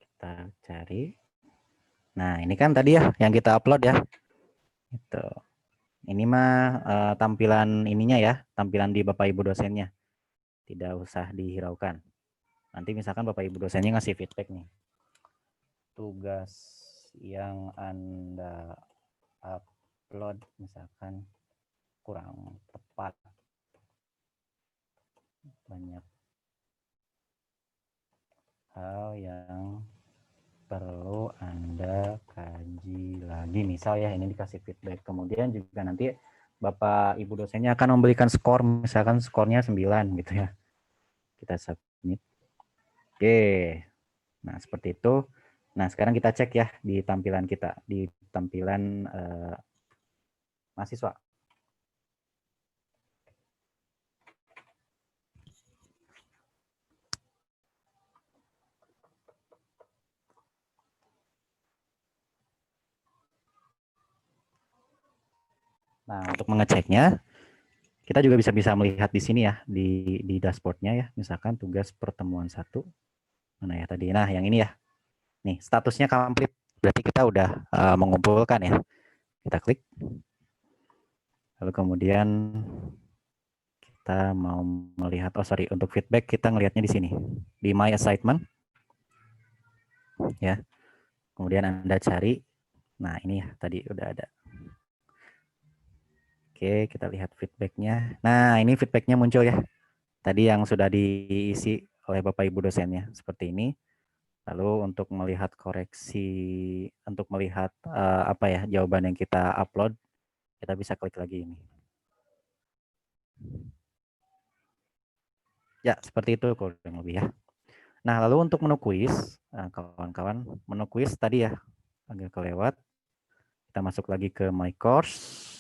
Kita cari. Nah, ini kan tadi ya yang kita upload ya. Itu. Ini mah tampilan ininya ya, tampilan di Bapak Ibu dosennya. Tidak usah dihiraukan. Nanti misalkan Bapak Ibu dosennya ngasih feedback nih. Tugas yang Anda upload misalkan kurang tepat. Banyak hal yang perlu Anda kaji lagi. Misal ya ini dikasih feedback. Kemudian juga nanti Bapak Ibu dosennya akan memberikan skor, misalkan skornya 9 gitu ya. Kita submit. Oke. Nah, seperti itu. Nah, sekarang kita cek ya di tampilan kita, di tampilan mahasiswa. Nah, untuk mengeceknya, kita juga bisa melihat di sini ya, di dashboardnya ya, misalkan tugas pertemuan 1. Mana ya tadi? Nah, yang ini ya. Nih, statusnya complete. Berarti kita udah mengumpulkan ya. Kita klik. Lalu kemudian kita mau melihat, untuk feedback kita ngelihatnya di sini. Di My Assignment. Ya. Kemudian Anda cari. Nah, ini ya, tadi udah ada. Oke, kita lihat feedbacknya. Nah, ini feedbacknya muncul ya. Tadi yang sudah diisi oleh Bapak Ibu dosennya. Seperti ini. Lalu untuk melihat koreksi, untuk melihat apa ya jawaban yang kita upload, kita bisa klik lagi ini. Ya, seperti itu kurang lebih ya. Nah, lalu untuk menu kuis, kawan-kawan, menu kuis tadi ya agak kelewat. Kita masuk lagi ke My Course.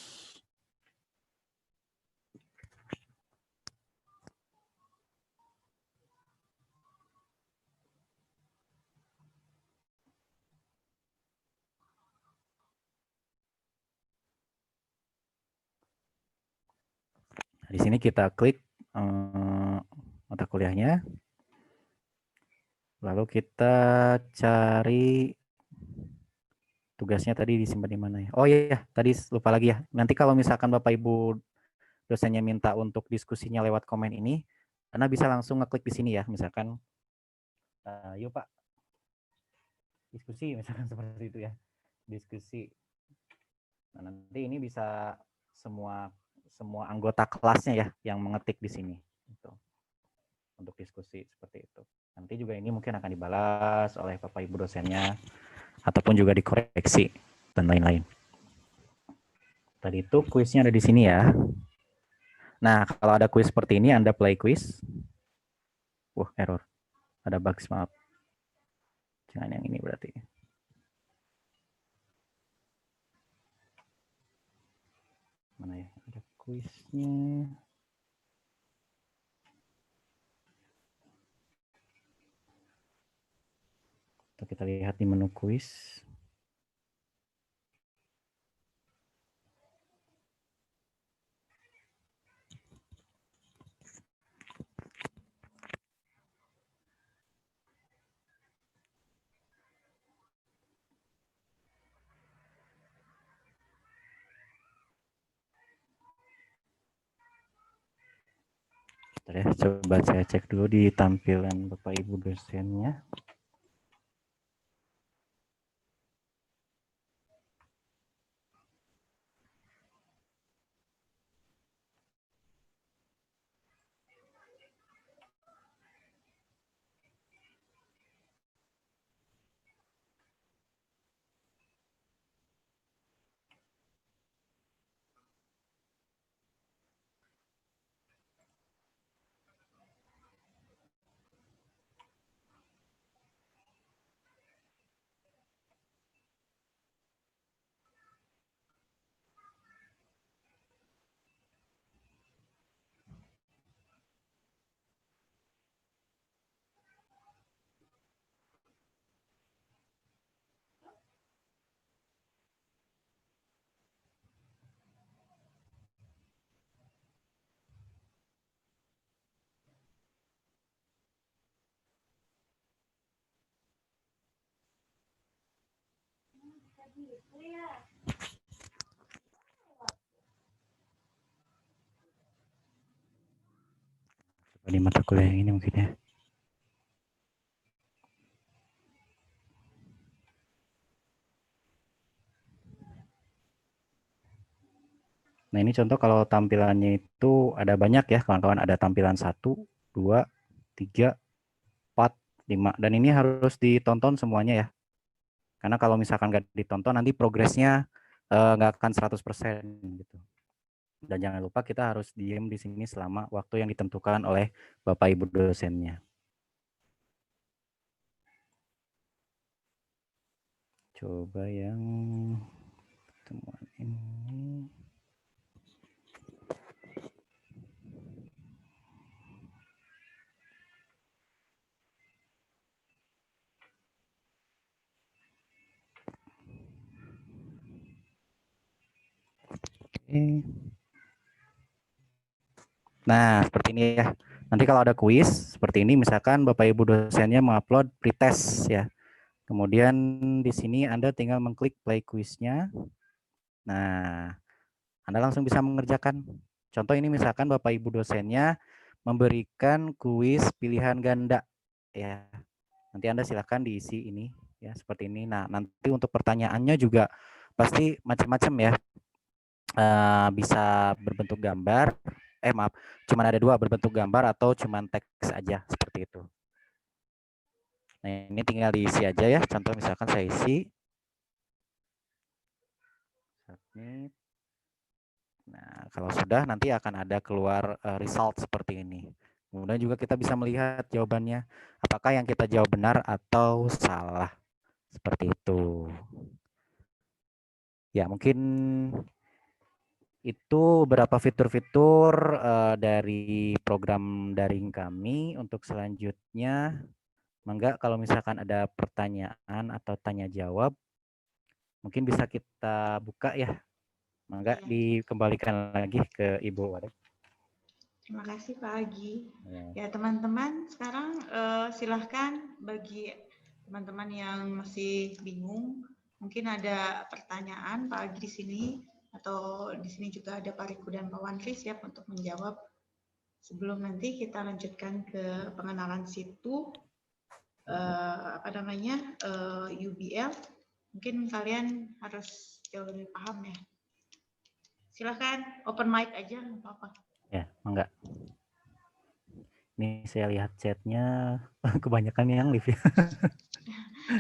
Di sini kita klik mata kuliahnya. Lalu kita cari tugasnya tadi disimpan di mana ya? Oh iya, tadi lupa lagi ya. Nanti kalau misalkan Bapak Ibu dosennya minta untuk diskusinya lewat komen ini, Anda bisa langsung ngeklik di sini ya. Misalkan, yuk Pak, diskusi misalkan seperti itu ya. Diskusi. Nah, nanti ini bisa semua anggota kelasnya ya yang mengetik di sini. Gitu. Untuk diskusi seperti itu. Nanti juga ini mungkin akan dibalas oleh Bapak Ibu dosennya ataupun juga dikoreksi dan lain-lain. Tadi itu kuisnya ada di sini ya. Nah, kalau ada kuis seperti ini Anda play kuis. Error. Ada bugs, maaf. Jangan yang ini berarti. Mana ya? Ada kuisnya. Kita lihat di menu kuis. Bentar ya, coba saya cek dulu di tampilan Bapak Ibu dosennya. Di mata kuliah yang ini mungkin ya. Nah ini contoh kalau tampilannya itu ada banyak ya kawan-kawan, ada tampilan 1, 2, 3, 4, 5, dan ini harus ditonton semuanya ya. Karena kalau misalkan nggak ditonton nanti progresnya nggak akan 100% gitu. Dan jangan lupa kita harus diem di sini selama waktu yang ditentukan oleh Bapak Ibu dosennya. Coba yang temuan ini. Oke. Nah, seperti ini ya. Nanti kalau ada kuis seperti ini, misalkan Bapak Ibu dosennya mengupload pretest ya. Kemudian di sini Anda tinggal mengklik play kuisnya. Nah, Anda langsung bisa mengerjakan. Contoh ini misalkan Bapak Ibu dosennya memberikan kuis pilihan ganda ya. Nanti Anda silakan diisi ini ya seperti ini. Nah, nanti untuk pertanyaannya juga pasti macam-macam ya. Bisa berbentuk gambar, maaf, cuma ada 2, berbentuk gambar atau cuma teks aja seperti itu. Nah, ini tinggal diisi aja ya. Contoh misalkan saya isi. Nah, kalau sudah nanti akan ada keluar result seperti ini. Kemudian juga kita bisa melihat jawabannya, apakah yang kita jawab benar atau salah. Seperti itu. Ya, mungkin itu beberapa fitur-fitur dari program daring kami. Untuk selanjutnya, mangga kalau misalkan ada pertanyaan atau tanya jawab, mungkin bisa kita buka ya. Mangga dikembalikan lagi ke Ibu Wadah. Terima kasih Pak Agi. Ya teman-teman, sekarang silahkan bagi teman-teman yang masih bingung, mungkin ada pertanyaan Pak Agi di sini, atau di sini juga ada Pak Riku dan Pak Wanri siap untuk menjawab. Sebelum nanti kita lanjutkan ke pengenalan situ, UBL, mungkin kalian harus jauh lebih paham ya. Silahkan open mic aja, nggak apa-apa. Ya, enggak. Ini saya lihat chatnya kebanyakan yang live ya.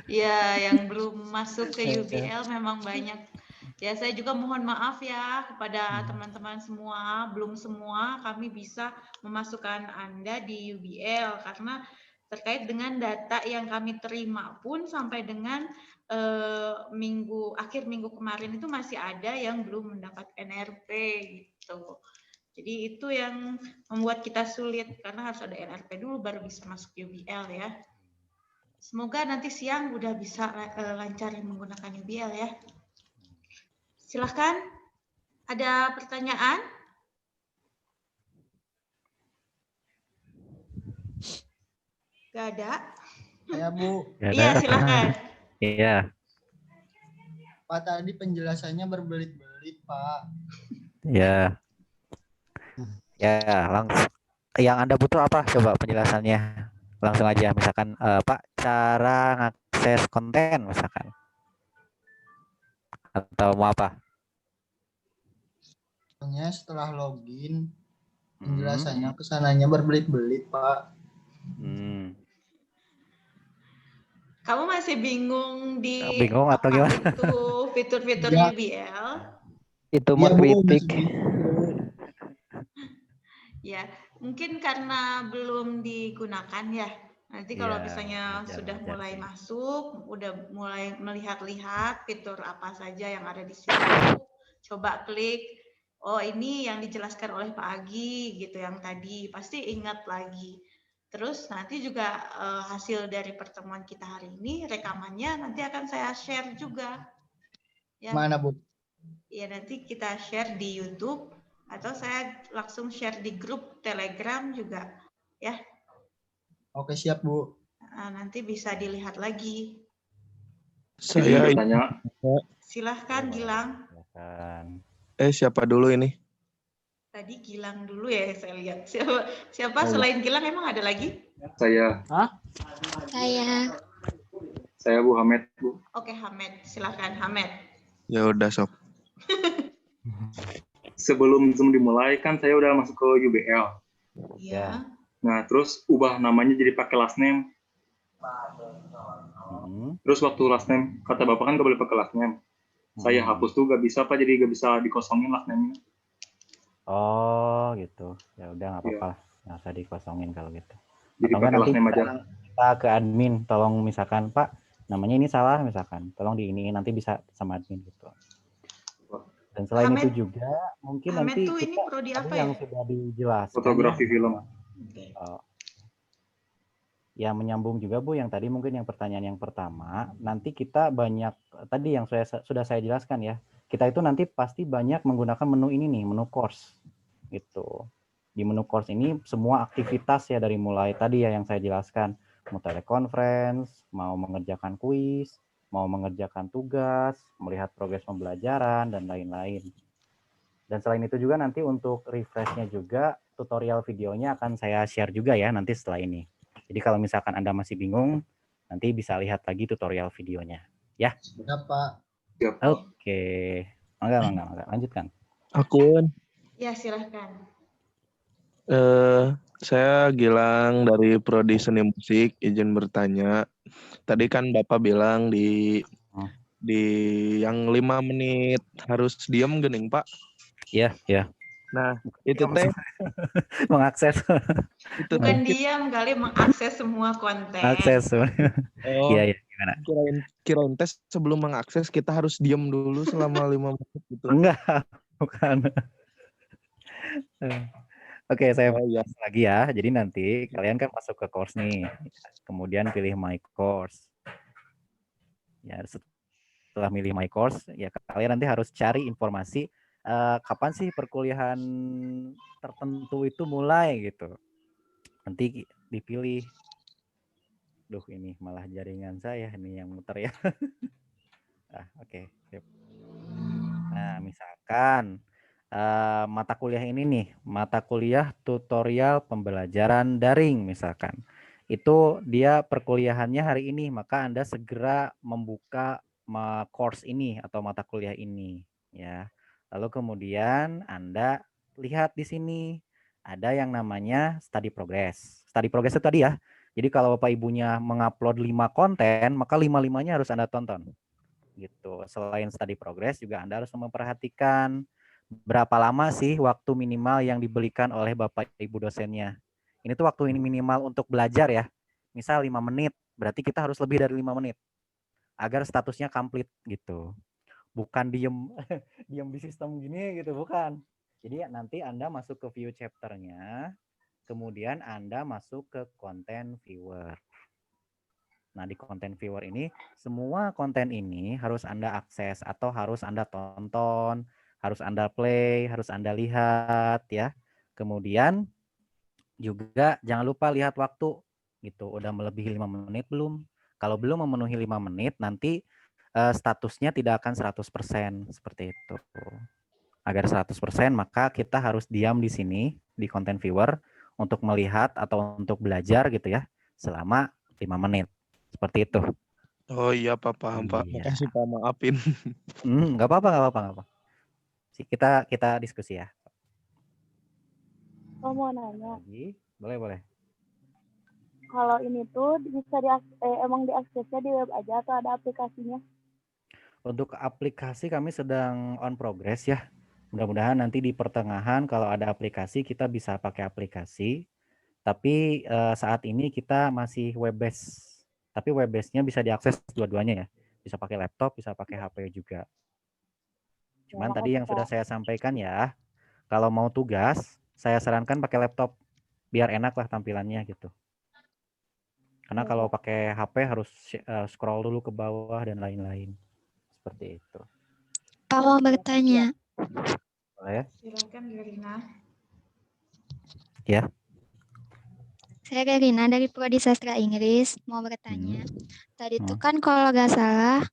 Ya, yang belum masuk ke UBL memang banyak. Ya, saya juga mohon maaf ya kepada teman-teman semua. Belum semua kami bisa memasukkan Anda di UBL karena terkait dengan data yang kami terima pun sampai dengan akhir minggu kemarin itu masih ada yang belum mendapat NRP gitu. Jadi itu yang membuat kita sulit karena harus ada NRP dulu baru bisa masuk UBL ya. Semoga nanti siang udah bisa lancar menggunakan UBL ya. Silahkan, ada pertanyaan? Gak ada? Ya Bu. Iya, silahkan. Iya. Pak, tadi penjelasannya berbelit-belit Pak. Ya. Ya, yang Anda butuh apa? Coba penjelasannya. Langsung aja, misalkan Pak, cara ngakses konten misalkan. Atau mau apa? Soalnya setelah login, penjelasannya kesananya berbelit-belit, Pak. Kamu masih bingung di Bingung atau apa gimana? itu fitur-fiturnya UBL? Itu Iya, mah Bu, kritik. masih bingung. Ya, mungkin karena belum digunakan ya. Nanti kalau misalnya sudah mulai masuk, udah mulai melihat-lihat fitur apa saja yang ada di situ, coba klik, oh ini yang dijelaskan oleh Pak Agi gitu yang tadi, pasti ingat lagi. Terus nanti juga hasil dari pertemuan kita hari ini, rekamannya nanti akan saya share juga. Ya. Mana, Bu? Ya, nanti kita share di YouTube atau saya langsung share di grup Telegram juga, ya. Oke, siap, Bu. Nah, nanti bisa dilihat lagi. Saya tanya. Silahkan, Gilang. Siapa dulu ini? Tadi Gilang dulu ya, saya lihat. Siapa selain Gilang emang ada lagi? Saya. Saya Bu Hamed, Bu. Oke, Hamed. Silahkan, Hamed. Ya udah, Sob. Sebelum Zoom dimulai kan saya udah masuk ke UBL. Iya. Nah, terus ubah namanya jadi pakai last name. Terus waktu last name, kata Bapak kan nggak boleh pakai last name. Saya hapus tuh nggak bisa, Pak, jadi nggak bisa dikosongin last name-nya. Oh gitu, ya udah nggak apa-apa, nggak usah dikosongin kalau gitu. Jadi Atau pakai nanti last name aja. kita ke admin, tolong misalkan Pak namanya ini salah misalkan, tolong diiniin nanti bisa sama admin gitu. Dan selain Hamed, itu juga mungkin Hamed nanti tuh kita ini prodi tadi apa yang ya? sudah dijelaskan. Fotografi film. Ya menyambung juga Bu yang tadi mungkin yang pertanyaan yang pertama, nanti kita banyak tadi yang sudah saya jelaskan ya. Kita itu nanti pasti banyak menggunakan menu ini nih, menu course gitu. Di menu course ini semua aktivitas ya dari mulai tadi ya yang saya jelaskan, mau teleconference, mau mengerjakan kuis, mau mengerjakan tugas, melihat progres pembelajaran dan lain-lain. Dan selain itu juga nanti untuk refresh-nya juga tutorial videonya akan saya share juga ya nanti setelah ini. Jadi kalau misalkan Anda masih bingung, nanti bisa lihat lagi tutorial videonya. Ya. Ya, Pak. Oke. Mangga. Lanjutkan. Akun. Ya, silahkan. Saya Gilang dari Prodi Seni Musik, izin bertanya. Tadi kan Bapak bilang di yang 5 menit harus diam gening, Pak. Iya. Nah, itu teh mengakses. Bukan diam kali, mengakses semua konten. Akses. Iya, gimana? Kirain tes sebelum mengakses kita harus diam dulu selama 5 menit gitu. Enggak, bukan. Oke, saya bahas lagi ya. Jadi nanti kalian kan masuk ke course nih. Kemudian pilih my course. Ya, setelah milih my course, ya kalian nanti harus cari informasi kapan sih perkuliahan tertentu itu mulai gitu. Nanti dipilih. Duh, ini malah jaringan saya ini yang muter ya. Oke. Nah, misalkan mata kuliah ini nih, mata kuliah tutorial pembelajaran daring misalkan. Itu dia perkuliahannya hari ini, maka Anda segera membuka course ini atau mata kuliah ini ya. Lalu kemudian Anda lihat di sini ada yang namanya study progress. Study progress itu tadi ya. Jadi kalau Bapak Ibunya mengupload 5 konten, maka 5-5-nya harus Anda tonton. Gitu. Selain study progress juga Anda harus memperhatikan berapa lama sih waktu minimal yang diberikan oleh Bapak Ibu dosennya. Ini tuh waktu ini minimal untuk belajar ya. Misal 5 menit, berarti kita harus lebih dari 5 menit. Agar statusnya komplit gitu. Bukan diem di sistem gini gitu, bukan. Jadi nanti Anda masuk ke view chapter-nya, kemudian Anda masuk ke content viewer. Nah, di content viewer ini, semua konten ini harus Anda akses atau harus Anda tonton, harus Anda play, harus Anda lihat ya. Kemudian juga jangan lupa lihat waktu gitu. Udah melebihi 5 menit belum? Kalau belum memenuhi 5 menit, nanti statusnya tidak akan 100% seperti itu. Agar 100% maka kita harus diam di sini di content viewer untuk melihat atau untuk belajar gitu ya selama 5 menit. Seperti itu. Oh iya Pak, paham Pak. Iya. Makasih Pak, maafin. Nggak apa-apa, nggak apa-apa, nggak apa. Kita diskusi ya. Aku mau nanya, Boleh, boleh. kalau ini tuh bisa emang diaksesnya di web aja atau ada aplikasinya? Untuk aplikasi kami sedang on progress ya. Mudah-mudahan nanti di pertengahan kalau ada aplikasi kita bisa pakai aplikasi. Tapi saat ini kita masih web based. Tapi web based-nya bisa diakses dua-duanya ya. Bisa pakai laptop, bisa pakai HP juga. Cuman tadi yang sudah saya sampaikan ya, kalau mau tugas, saya sarankan pakai laptop biar enak lah tampilannya gitu. Karena kalau pakai HP harus scroll dulu ke bawah dan lain-lain. Seperti itu. Pak mau bertanya. Boleh? Silakan Garina. Ya. Saya Garina dari Prodi Sastra Inggris mau bertanya. Tadi tuh kan kalau nggak salah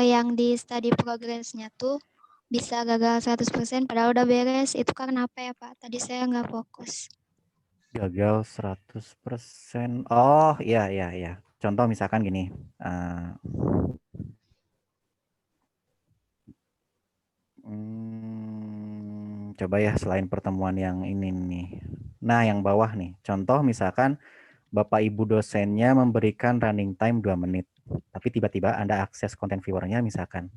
yang di study progress-nya tuh bisa gagal 100% padahal udah beres. Itu karena apa ya Pak? Tadi saya nggak fokus. Gagal 100%. Oh, iya, iya, iya. Contoh misalkan gini. Coba ya selain pertemuan yang ini nih. Nah, yang bawah nih. Contoh misalkan Bapak Ibu dosennya memberikan running time 2 menit. Tapi tiba-tiba Anda akses konten viewernya misalkan.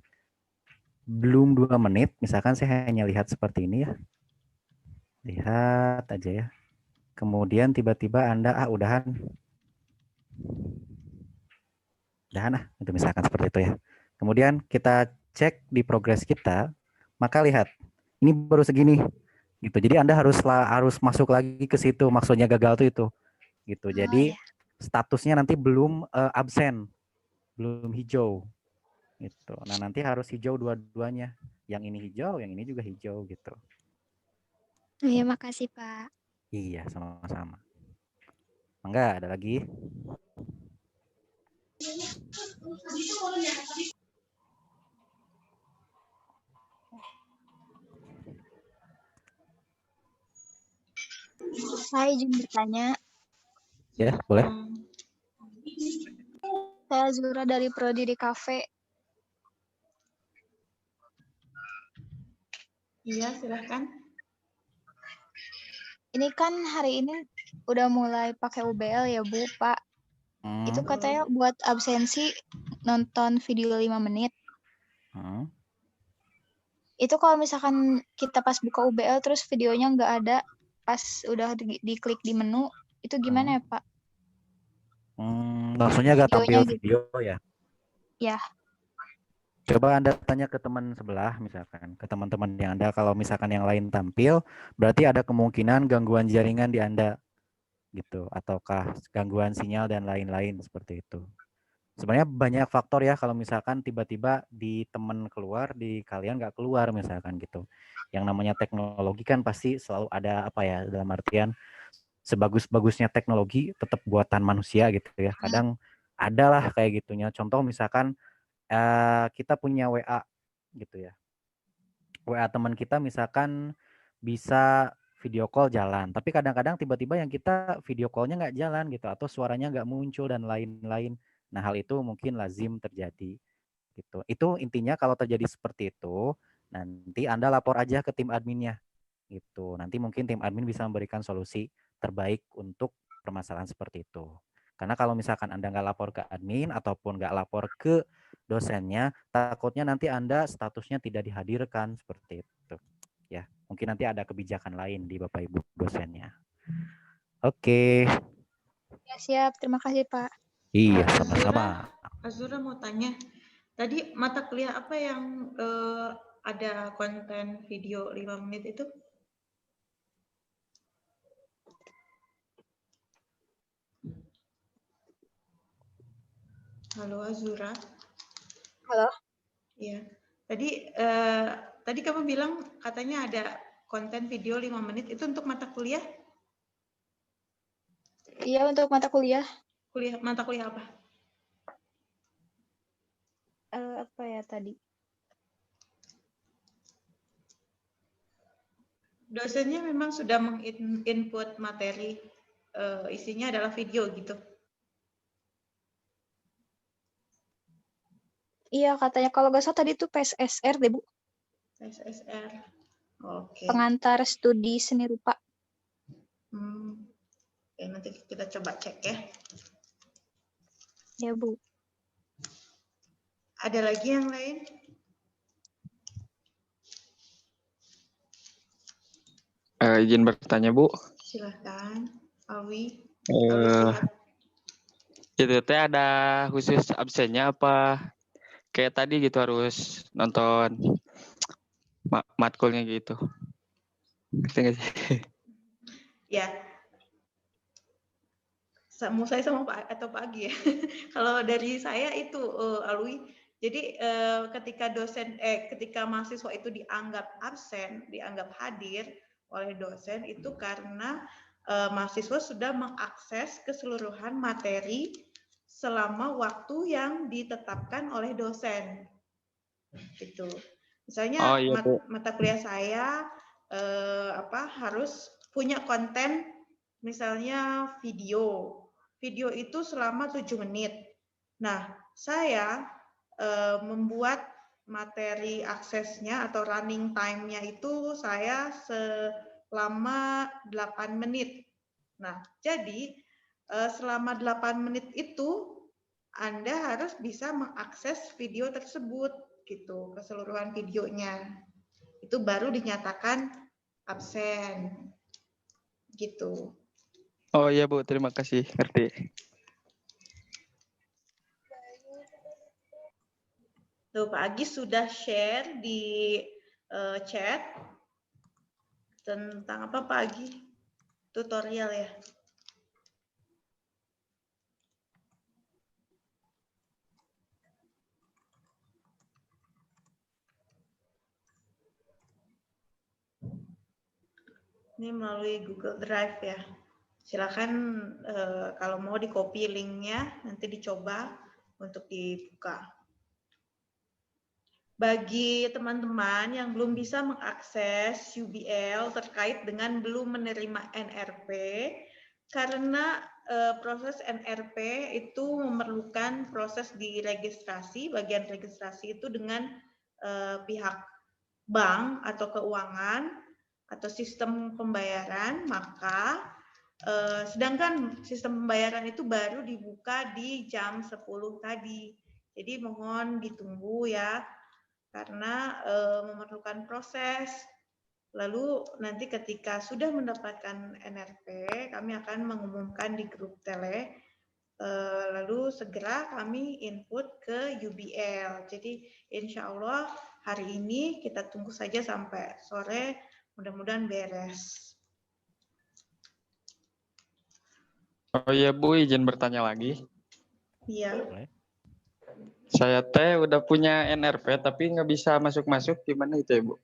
Belum 2 menit, misalkan saya hanya lihat seperti ini ya. Lihat aja ya. Kemudian tiba-tiba Anda, udahan. Udahan itu misalkan seperti itu ya. Kemudian kita cek di progres kita, maka lihat, ini baru segini. Gitu. Jadi Anda harus masuk lagi ke situ, maksudnya gagal tuh itu. Gitu. Jadi statusnya nanti belum absen, belum hijau. Gitu. Nah, nanti harus hijau dua-duanya. Yang ini hijau, yang ini juga hijau gitu. Iya, makasih Pak. Iya, sama-sama. Enggak, ada lagi? Saya izin bertanya. Ya, boleh. Saya Zura dari Prodi di Cafe. Iya, silahkan. Ini kan hari ini udah mulai pakai UBL ya Bu, Pak. Itu katanya buat absensi nonton video 5 menit. Itu kalau misalkan kita pas buka UBL terus videonya nggak ada, pas udah diklik di menu, itu gimana ya Pak? Maksudnya nggak tampil Videonya video ya? Ya. Coba Anda tanya ke teman sebelah misalkan, ke teman-teman yang Anda, kalau misalkan yang lain tampil, berarti ada kemungkinan gangguan jaringan di Anda gitu, ataukah gangguan sinyal dan lain-lain seperti itu. Sebenarnya banyak faktor ya kalau misalkan tiba-tiba di teman keluar, di kalian nggak keluar misalkan gitu. Yang namanya teknologi kan pasti selalu ada apa ya, dalam artian sebagus-bagusnya teknologi tetap buatan manusia gitu ya. Kadang adalah kayak gitunya. Contoh misalkan kita punya WA gitu ya. WA teman kita misalkan bisa video call jalan, tapi kadang-kadang tiba-tiba yang kita video call-nya nggak jalan gitu, atau suaranya nggak muncul dan lain-lain. Nah, hal itu mungkin lazim terjadi gitu. Itu intinya kalau terjadi seperti itu, nanti Anda lapor aja ke tim adminnya gitu. Nanti mungkin tim admin bisa memberikan solusi terbaik untuk permasalahan seperti itu. Karena kalau misalkan Anda nggak lapor ke admin ataupun nggak lapor ke dosennya, takutnya nanti Anda statusnya tidak dihadirkan seperti itu. Ya, mungkin nanti ada kebijakan lain di Bapak Ibu dosennya. Oke. Ya, siap. Terima kasih Pak. Iya, sama-sama. Azura mau tanya, tadi mata kuliah apa yang ada konten video 5 menit itu? Halo Azura. Halo. Iya. Tadi kamu bilang katanya ada konten video 5 menit itu untuk mata kuliah? Iya, untuk mata kuliah. Mata kuliah apa? Apa ya tadi? Dosennya memang sudah menginput materi, isinya adalah video gitu. Iya, katanya kalau nggak salah tadi itu PSSR deh, Bu. SSR. Oke. Pengantar studi seni rupa. Oke, nanti kita coba cek ya. Ya, Bu. Ada lagi yang lain? Izin bertanya, Bu. Silahkan, Alwi. Itu teh ada khusus absennya apa? Kayak tadi gitu harus nonton matkulnya gitu. Ngerti nggak sih? Ya. Mau saya sama Pak atau Pak Agi ya. Kalau dari saya itu Alwi. Jadi ketika mahasiswa itu dianggap absen, dianggap hadir oleh dosen itu karena mahasiswa sudah mengakses keseluruhan materi selama waktu yang ditetapkan oleh dosen. Gitu. Misalnya mata kuliah saya harus punya konten misalnya video. Video itu selama 7 menit. Nah, saya membuat materi aksesnya atau running time-nya itu saya selama 8 menit. Nah, jadi selama 8 menit itu Anda harus bisa mengakses video tersebut gitu, keseluruhan videonya. Itu baru dinyatakan absen. Gitu. Oh iya, Bu, terima kasih. Ngerti. Tuh, Pak Agis sudah share di chat tentang apa Pak Agis? Tutorial ya. Ini melalui Google Drive ya. Silakan kalau mau di copy linknya, nanti dicoba untuk dibuka. Bagi teman-teman yang belum bisa mengakses UBL terkait dengan belum menerima NRP, karena proses NRP itu memerlukan proses diregistrasi, bagian registrasi itu dengan pihak bank atau keuangan atau sistem pembayaran, maka sedangkan sistem pembayaran itu baru dibuka di jam 10 tadi. Jadi mohon ditunggu ya, karena memerlukan proses. Lalu nanti ketika sudah mendapatkan NRP, kami akan mengumumkan di grup tele. Lalu segera kami input ke UBL. Jadi insya Allah hari ini kita tunggu saja sampai sore, mudah-mudahan beres. Oh iya, Bu, izin bertanya lagi. Iya. Saya teh udah punya NRP tapi nggak bisa masuk-masuk, gimana itu ya, Bu?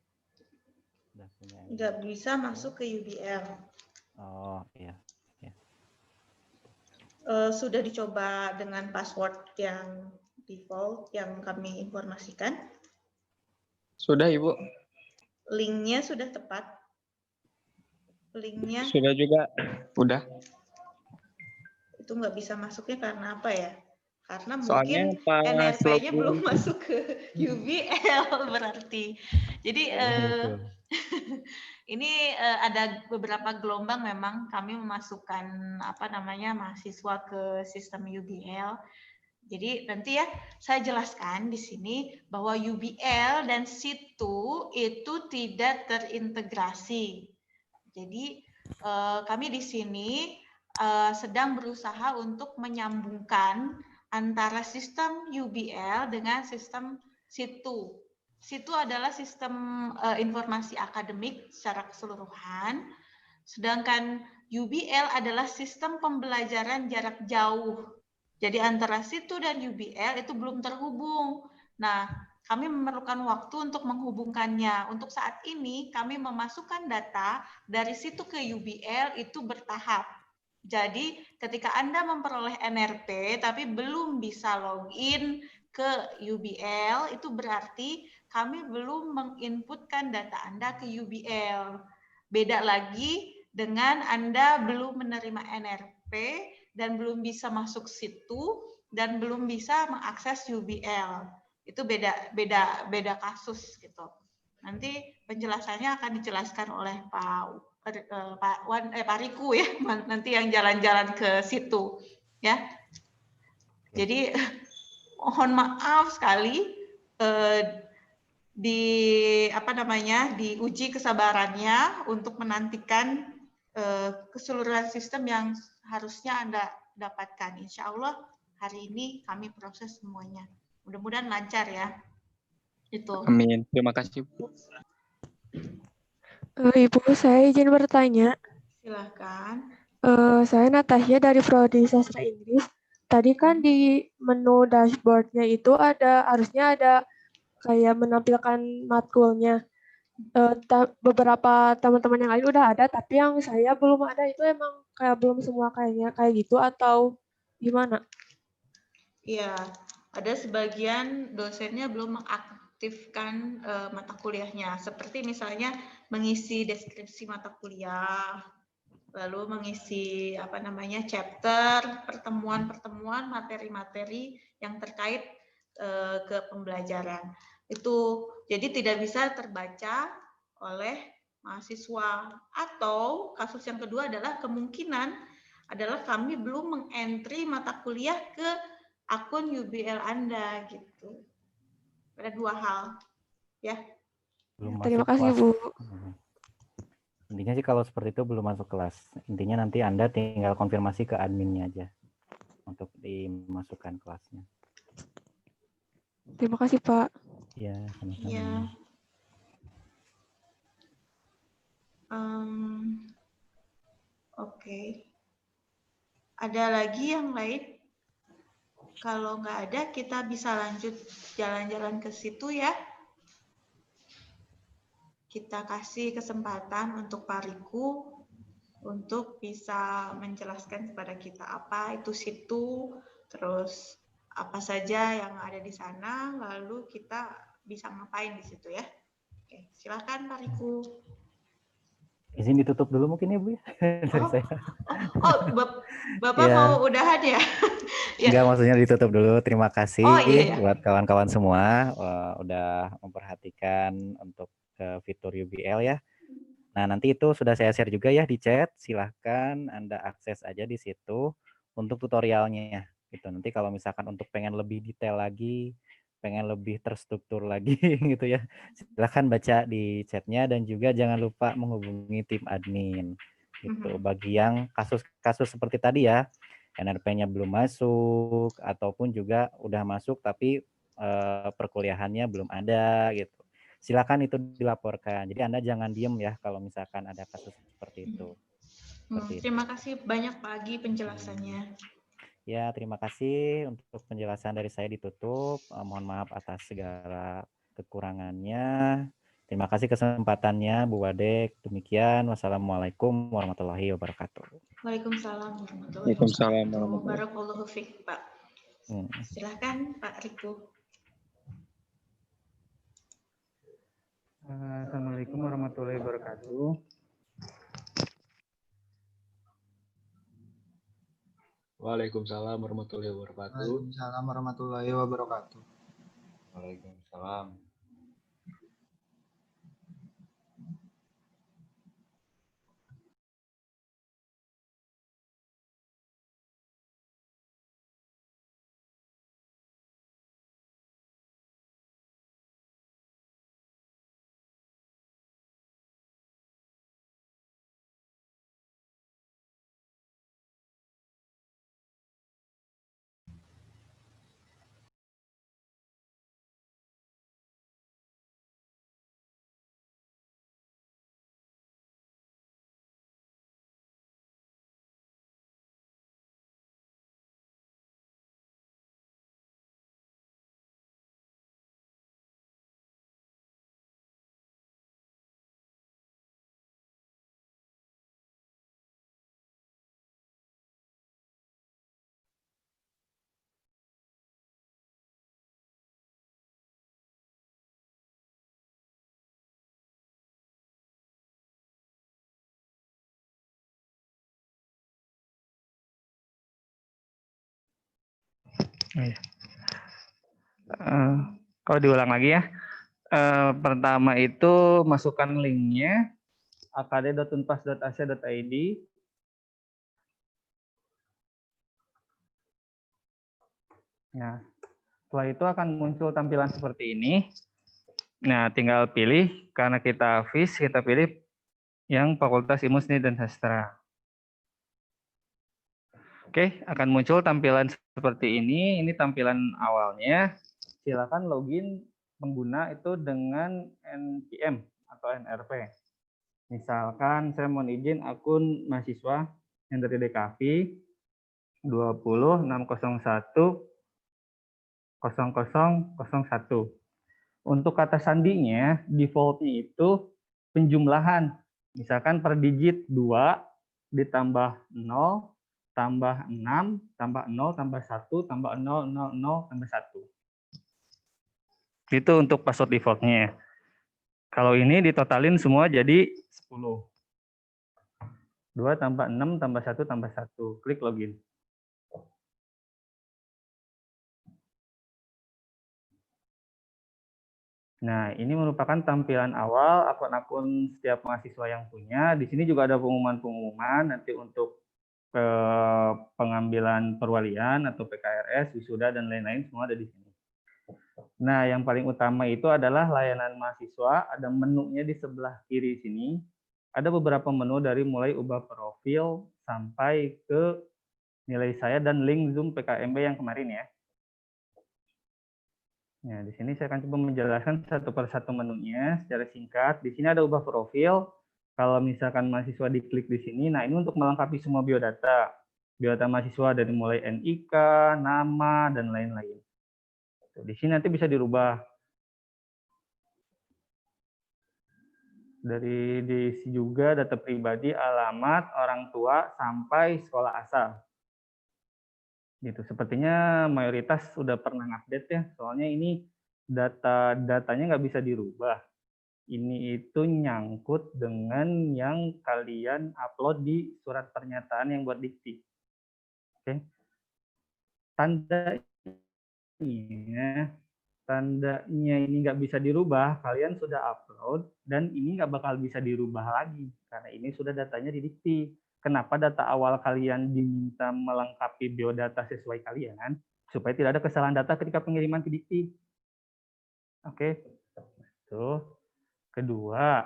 Nggak bisa masuk ke UBL. Oh iya. Sudah dicoba dengan password yang default yang kami informasikan? Sudah, Ibu. Linknya sudah tepat? Linknya? Sudah juga. Udah. Itu nggak bisa masuknya karena apa ya? Karena Soalnya mungkin NRP-nya belum masuk ke UBL berarti. Jadi ini ada beberapa gelombang memang kami memasukkan mahasiswa ke sistem UBL. Jadi nanti ya saya jelaskan di sini bahwa UBL dan Situ itu tidak terintegrasi. Jadi kami di sini sedang berusaha untuk menyambungkan antara sistem UBL dengan sistem Situ. Situ adalah sistem informasi akademik secara keseluruhan, sedangkan UBL adalah sistem pembelajaran jarak jauh. Jadi antara Situ dan UBL itu belum terhubung. Nah, kami memerlukan waktu untuk menghubungkannya. Untuk saat ini kami memasukkan data dari Situ ke UBL itu bertahap. Jadi ketika Anda memperoleh NRP tapi belum bisa login ke UBL, itu berarti kami belum menginputkan data Anda ke UBL. Beda lagi dengan Anda belum menerima NRP dan belum bisa masuk situ dan belum bisa mengakses UBL. Itu beda kasus gitu. Nanti penjelasannya akan dijelaskan oleh Pak Riku ya, nanti yang jalan-jalan ke situ ya. Jadi mohon maaf sekali diuji kesabarannya untuk menantikan keseluruhan sistem yang harusnya Anda dapatkan. Insya Allah hari ini kami proses semuanya. Mudah-mudahan lancar ya. Itu. Amin. Terima kasih. Ibu, saya izin bertanya. Silahkan. Saya Natasha dari Prodi Sastra Inggris. Tadi kan di menu dashboardnya itu harusnya ada kayak menampilkan matkulnya. Beberapa teman-teman yang lain udah ada, tapi yang saya belum ada. Itu emang kayak belum semua kayaknya kayak gitu atau gimana? Iya, ada sebagian dosennya belum mengaktifkan mata kuliahnya, seperti misalnya mengisi deskripsi mata kuliah, lalu mengisi chapter, pertemuan-pertemuan, materi-materi yang terkait ke pembelajaran. Itu jadi tidak bisa terbaca oleh mahasiswa. Atau kasus yang kedua adalah kemungkinan adalah kami belum mengentry mata kuliah ke akun UBL Anda gitu. Ada dua hal ya. Terima kasih, Bu. Intinya sih kalau seperti itu belum masuk kelas. Intinya nanti Anda tinggal konfirmasi ke adminnya aja untuk dimasukkan kelasnya. Terima kasih, Pak. Ya, sama-sama. Ya. Oke. Ada lagi yang lain? Kalau nggak ada, kita bisa lanjut jalan-jalan ke situ ya. Kita kasih kesempatan untuk Pak Riku untuk bisa menjelaskan kepada kita apa itu situ, terus apa saja yang ada di sana, lalu kita bisa ngapain di situ ya. Oke, silakan Pak Riku. Izin ditutup dulu mungkin ya Bu ya. Bapak ya. mau udahan ya? Enggak, maksudnya ditutup dulu. Terima kasih iya. buat kawan-kawan semua udah memperhatikan untuk fitur UBL ya. Nah, nanti itu sudah saya share juga ya di chat. Silahkan Anda akses aja di situ untuk tutorialnya gitu. Nanti kalau misalkan untuk pengen lebih detail lagi, pengen lebih terstruktur lagi gitu ya, silahkan baca di chatnya dan juga jangan lupa menghubungi tim admin gitu. Bagi yang kasus-kasus seperti tadi ya, NRP-nya belum masuk ataupun juga udah masuk tapi perkuliahannya belum ada gitu. Silakan itu dilaporkan. Jadi Anda jangan diem ya kalau misalkan ada kasus seperti itu. Terima kasih banyak Pak Agi penjelasannya. Ya, terima kasih untuk penjelasan dari saya ditutup. Mohon maaf atas segala kekurangannya. Terima kasih kesempatannya Bu Wadek. Demikian. Wassalamualaikum warahmatullahi wabarakatuh. Waalaikumsalam warahmatullahi wabarakatuh. Barakallahu fiik, Pak. Silahkan Pak Riku. Assalamualaikum warahmatullahi wabarakatuh. Waalaikumsalam warahmatullahi wabarakatuh. Waalaikumsalam warahmatullahi wabarakatuh. Waalaikumsalam. Oh, iya. Kalau diulang lagi ya. Pertama itu masukkan linknya akd.unpas.ac.id. Nah, setelah itu akan muncul tampilan seperti ini. Nah, tinggal pilih, karena kita FIS, kita pilih yang Fakultas Ilmu Seni dan Sastra. Oke, akan muncul tampilan seperti ini. Ini tampilan awalnya. Silakan login pengguna itu dengan NPM atau NRP. Misalkan saya mau izin akun mahasiswa yang dari DKV 20.601.0001. Untuk kata sandinya, default-nya itu penjumlahan. Misalkan per digit 2 ditambah 0, tambah 6, tambah 0, tambah 1, tambah 0, 0, 0, tambah 1. Itu untuk password default-nya. Kalau ini ditotalin semua jadi 10. 2 tambah 6 tambah 1 tambah 1. Klik login. Nah, ini merupakan tampilan awal akun-akun setiap mahasiswa yang punya. Di sini juga ada pengumuman-pengumuman nanti untuk pengambilan perwalian atau PKRS, wisuda, dan lain-lain semua ada di sini. Nah, yang paling utama itu adalah layanan mahasiswa. Ada menunya di sebelah kiri sini. Ada beberapa menu dari mulai ubah profil sampai ke nilai saya dan link Zoom PKMB yang kemarin ya. Nah, di sini saya akan coba menjelaskan satu persatu menunya secara singkat. Di sini ada ubah profil. Kalau misalkan mahasiswa diklik di sini, nah ini untuk melengkapi semua biodata. Biodata mahasiswa dari mulai NIK, nama, dan lain-lain. Di sini nanti bisa dirubah. Dari diisi juga data pribadi, alamat, orang tua, sampai sekolah asal. Gitu. Sepertinya mayoritas sudah pernah update ya, soalnya ini datanya nggak bisa dirubah. Ini itu nyangkut dengan yang kalian upload di surat pernyataan yang buat dikti. Oke. Tandanya ini nggak bisa dirubah, kalian sudah upload dan ini nggak bakal bisa dirubah lagi karena ini sudah datanya di dikti. Kenapa data awal kalian diminta melengkapi biodata sesuai kalian, supaya tidak ada kesalahan data ketika pengiriman ke dikti. Oke, tuh. Kedua,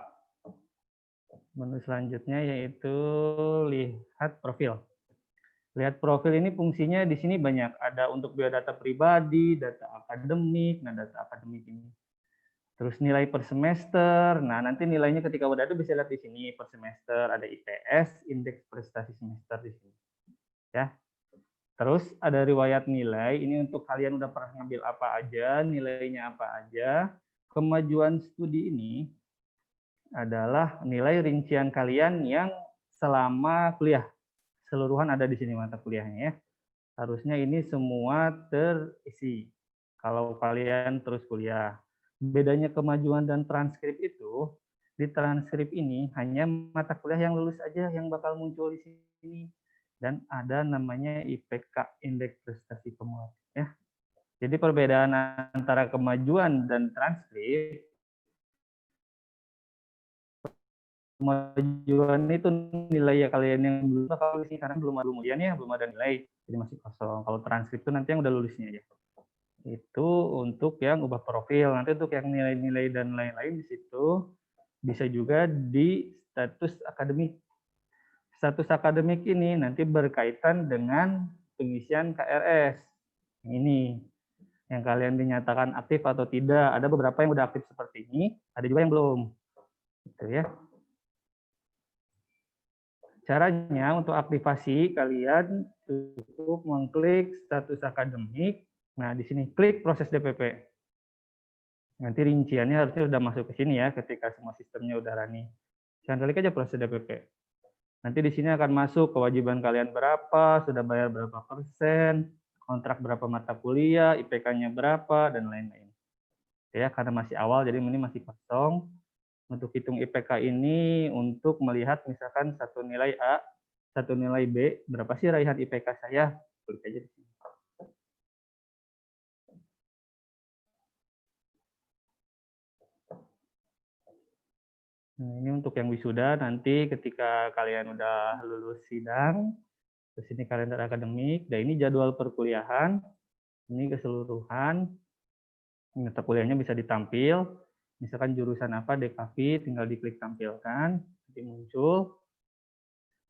menu selanjutnya yaitu lihat profil. Lihat profil ini fungsinya di sini banyak. Ada untuk biodata pribadi, data akademik, nah data akademik ini. Terus nilai per semester. Nah, nanti nilainya ketika udah ada bisa lihat di sini per semester, ada IPS, indeks prestasi semester di sini. Ya. Terus ada riwayat nilai. Ini untuk kalian udah pernah ngambil apa aja, nilainya apa aja. Kemajuan studi ini adalah nilai rincian kalian yang selama kuliah. Keseluruhan ada di sini mata kuliahnya ya. Harusnya ini semua terisi kalau kalian terus kuliah. Bedanya kemajuan dan transkrip itu, di transkrip ini hanya mata kuliah yang lulus aja yang bakal muncul di sini. Dan ada namanya IPK, Indeks Prestasi Kumulatif. Ya. Jadi perbedaan antara kemajuan dan transkrip, kemajuan itu nilai ya kalian yang belum bakal lulus karena belum ada ujiannya, belum ada nilai. Jadi masih kosong. Kalau transkrip itu nanti yang udah lulusnya aja. Itu untuk yang ubah profil. Nanti untuk yang nilai-nilai dan lain-lain di situ bisa juga di status akademik. Status akademik ini nanti berkaitan dengan pengisian KRS. Ini yang kalian dinyatakan aktif atau tidak. Ada beberapa yang udah aktif seperti ini, ada juga yang belum. Gitu ya. Caranya untuk aktivasi kalian cukup mengklik status akademik. Nah, di sini klik proses DPP. Nanti rinciannya harusnya sudah masuk ke sini ya ketika semua sistemnya udah running. Jangan klik aja proses DPP. Nanti di sini akan masuk kewajiban kalian berapa, sudah bayar berapa persen, kontrak berapa mata kuliah, IPK-nya berapa, dan lain-lain. Ya, karena masih awal jadi ini masih kosong. Untuk hitung IPK ini untuk melihat misalkan satu nilai A, satu nilai B, berapa sih raihan IPK saya? Klik aja di sini. Nah, ini untuk yang wisuda nanti ketika kalian udah lulus sidang, terus ini kalender akademik, dan ini jadwal perkuliahan, ini keseluruhan, mata kuliahnya bisa ditampil, misalkan jurusan apa, DKV, tinggal diklik tampilkan, nanti muncul.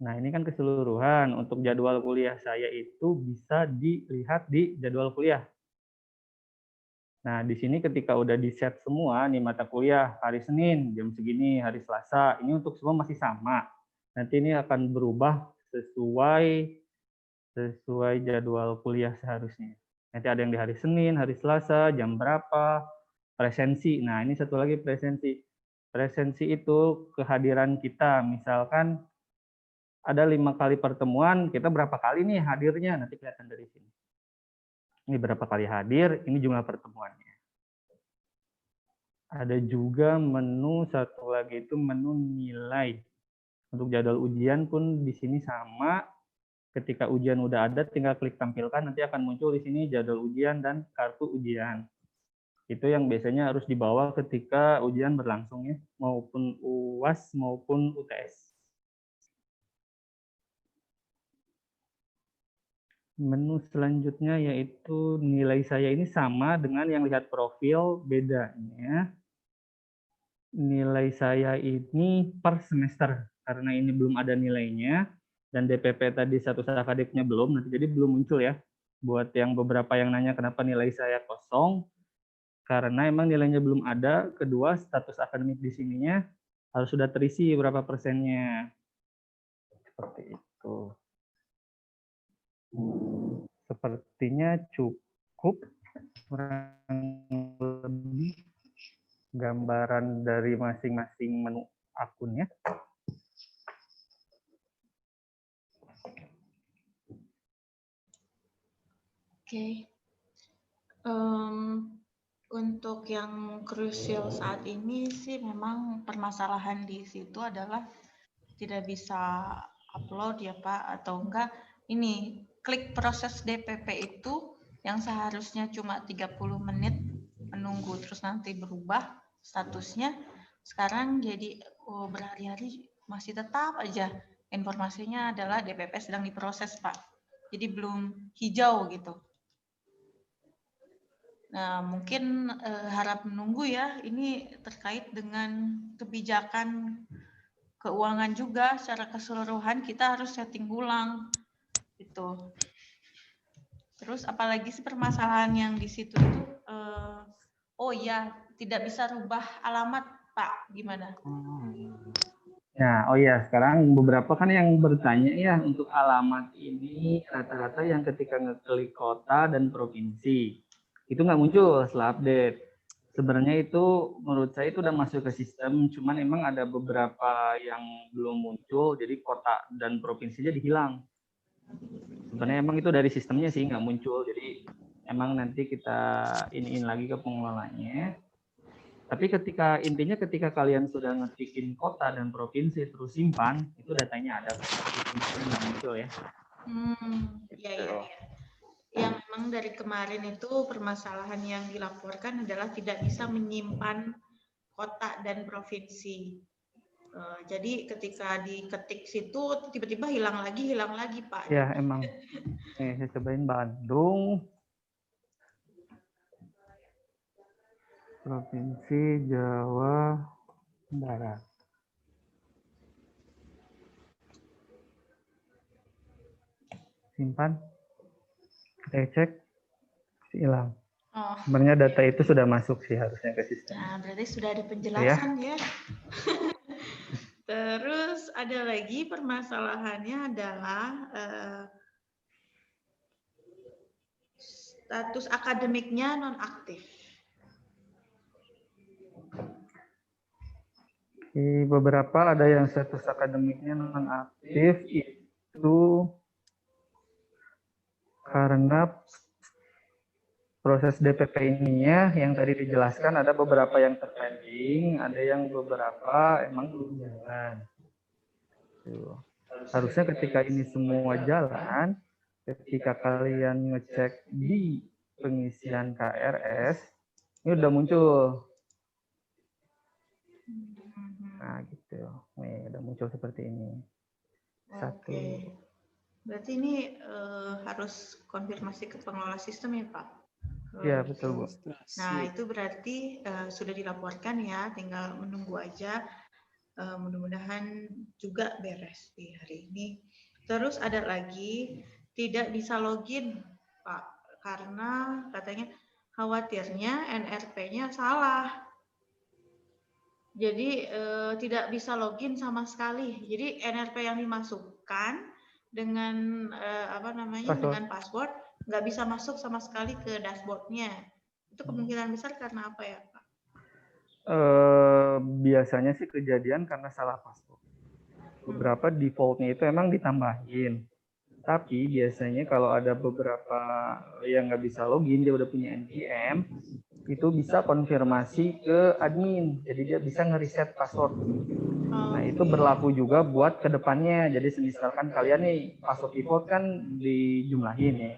Nah, ini kan keseluruhan, untuk jadwal kuliah saya itu bisa dilihat di jadwal kuliah. Nah, di sini ketika udah di-set semua, nih mata kuliah hari Senin, jam segini, hari Selasa, ini untuk semua masih sama. Nanti ini akan berubah sesuai jadwal kuliah seharusnya. Nanti ada yang di hari Senin, hari Selasa, jam berapa, presensi. Nah, ini satu lagi presensi. Presensi itu kehadiran kita, misalkan ada 5 kali pertemuan, kita berapa kali nih hadirnya, nanti kelihatan dari sini. Ini berapa kali hadir, ini jumlah pertemuannya. Ada juga menu, satu lagi itu menu nilai. Untuk jadwal ujian pun di sini sama. Ketika ujian udah ada, tinggal klik tampilkan, nanti akan muncul di sini jadwal ujian dan kartu ujian. Itu yang biasanya harus dibawa ketika ujian berlangsung ya, maupun UAS maupun UTS. Menu selanjutnya yaitu nilai saya ini sama dengan yang lihat profil, bedanya nilai saya ini per semester karena ini belum ada nilainya dan DPP tadi status akademiknya belum, nanti jadi belum muncul ya. Buat yang beberapa yang nanya kenapa nilai saya kosong, karena emang nilainya belum ada. Kedua, status akademik di sininya harus sudah terisi berapa persennya. Seperti itu. Sepertinya cukup kurang lebih gambaran dari masing-masing menu akunnya. Oke. Untuk yang krusial saat ini sih memang permasalahan di situ adalah tidak bisa upload ya Pak, atau enggak ini klik proses DPP itu yang seharusnya cuma 30 menit menunggu terus nanti berubah statusnya, sekarang jadi berhari-hari masih tetap aja informasinya adalah DPP sedang diproses Pak, jadi belum hijau gitu. Nah, mungkin harap menunggu ya, ini terkait dengan kebijakan keuangan juga secara keseluruhan kita harus setting ulang gitu. Terus apalagi sih permasalahan yang di situ itu oh ya, tidak bisa rubah alamat Pak, gimana? Nah, oh ya, sekarang beberapa kan yang bertanya ya untuk alamat ini rata-rata yang ketika ngeklik kota dan provinsi itu nggak muncul setelah update. Sebenarnya itu menurut saya itu udah masuk ke sistem, cuman emang ada beberapa yang belum muncul, jadi kota dan provinsinya dihilang. Sebenarnya emang itu dari sistemnya sih nggak muncul, jadi emang nanti kita iniin lagi ke pengelolanya. Tapi intinya ketika kalian sudah ngetikin kota dan provinsi terus simpan, itu datanya ada, nggak muncul ya. Iya. Yang memang dari kemarin itu permasalahan yang dilaporkan adalah tidak bisa menyimpan kota dan provinsi. Jadi ketika diketik situ tiba-tiba hilang lagi Pak. Ya emang. Nih saya cobain Bandung, Provinsi Jawa Barat. Simpan. Kita cek, hilang. Oh. Sebenarnya data itu sudah masuk sih harusnya ke sistem. Nah, berarti sudah ada penjelasan ya. Terus ada lagi permasalahannya adalah status akademiknya nonaktif. Di beberapa ada yang status akademiknya nonaktif itu karena proses DPP ininya yang tadi dijelaskan ada beberapa yang terpending, ada yang beberapa emang belum jalan. Harusnya ketika ini semua jalan, ketika kalian ngecek di pengisian KRS, ini udah muncul. Nah, gitu. Gitu. Nih, udah muncul seperti ini. Satu. Oke. Berarti ini harus konfirmasi ke pengelola sistem ya, Pak? Iya, betul, Bu. Nah, itu berarti sudah dilaporkan ya, tinggal menunggu aja. Mudah-mudahan juga beres di hari ini. Terus ada lagi, tidak bisa login, Pak, karena katanya khawatirnya NRP-nya salah. Jadi tidak bisa login sama sekali. Jadi NRP yang dimasukkan dengan dengan password nggak bisa masuk sama sekali ke dashboardnya. Itu kemungkinan besar karena apa ya, Pak? Biasanya sih kejadian karena salah password. Beberapa defaultnya itu emang ditambahin. Tapi biasanya kalau ada beberapa yang nggak bisa login, dia udah punya NPM, itu bisa konfirmasi ke admin. Jadi dia bisa nge-reset password. Nah, itu berlaku juga buat kedepannya. Jadi misalkan kalian nih, password default kan dijumlahin ya.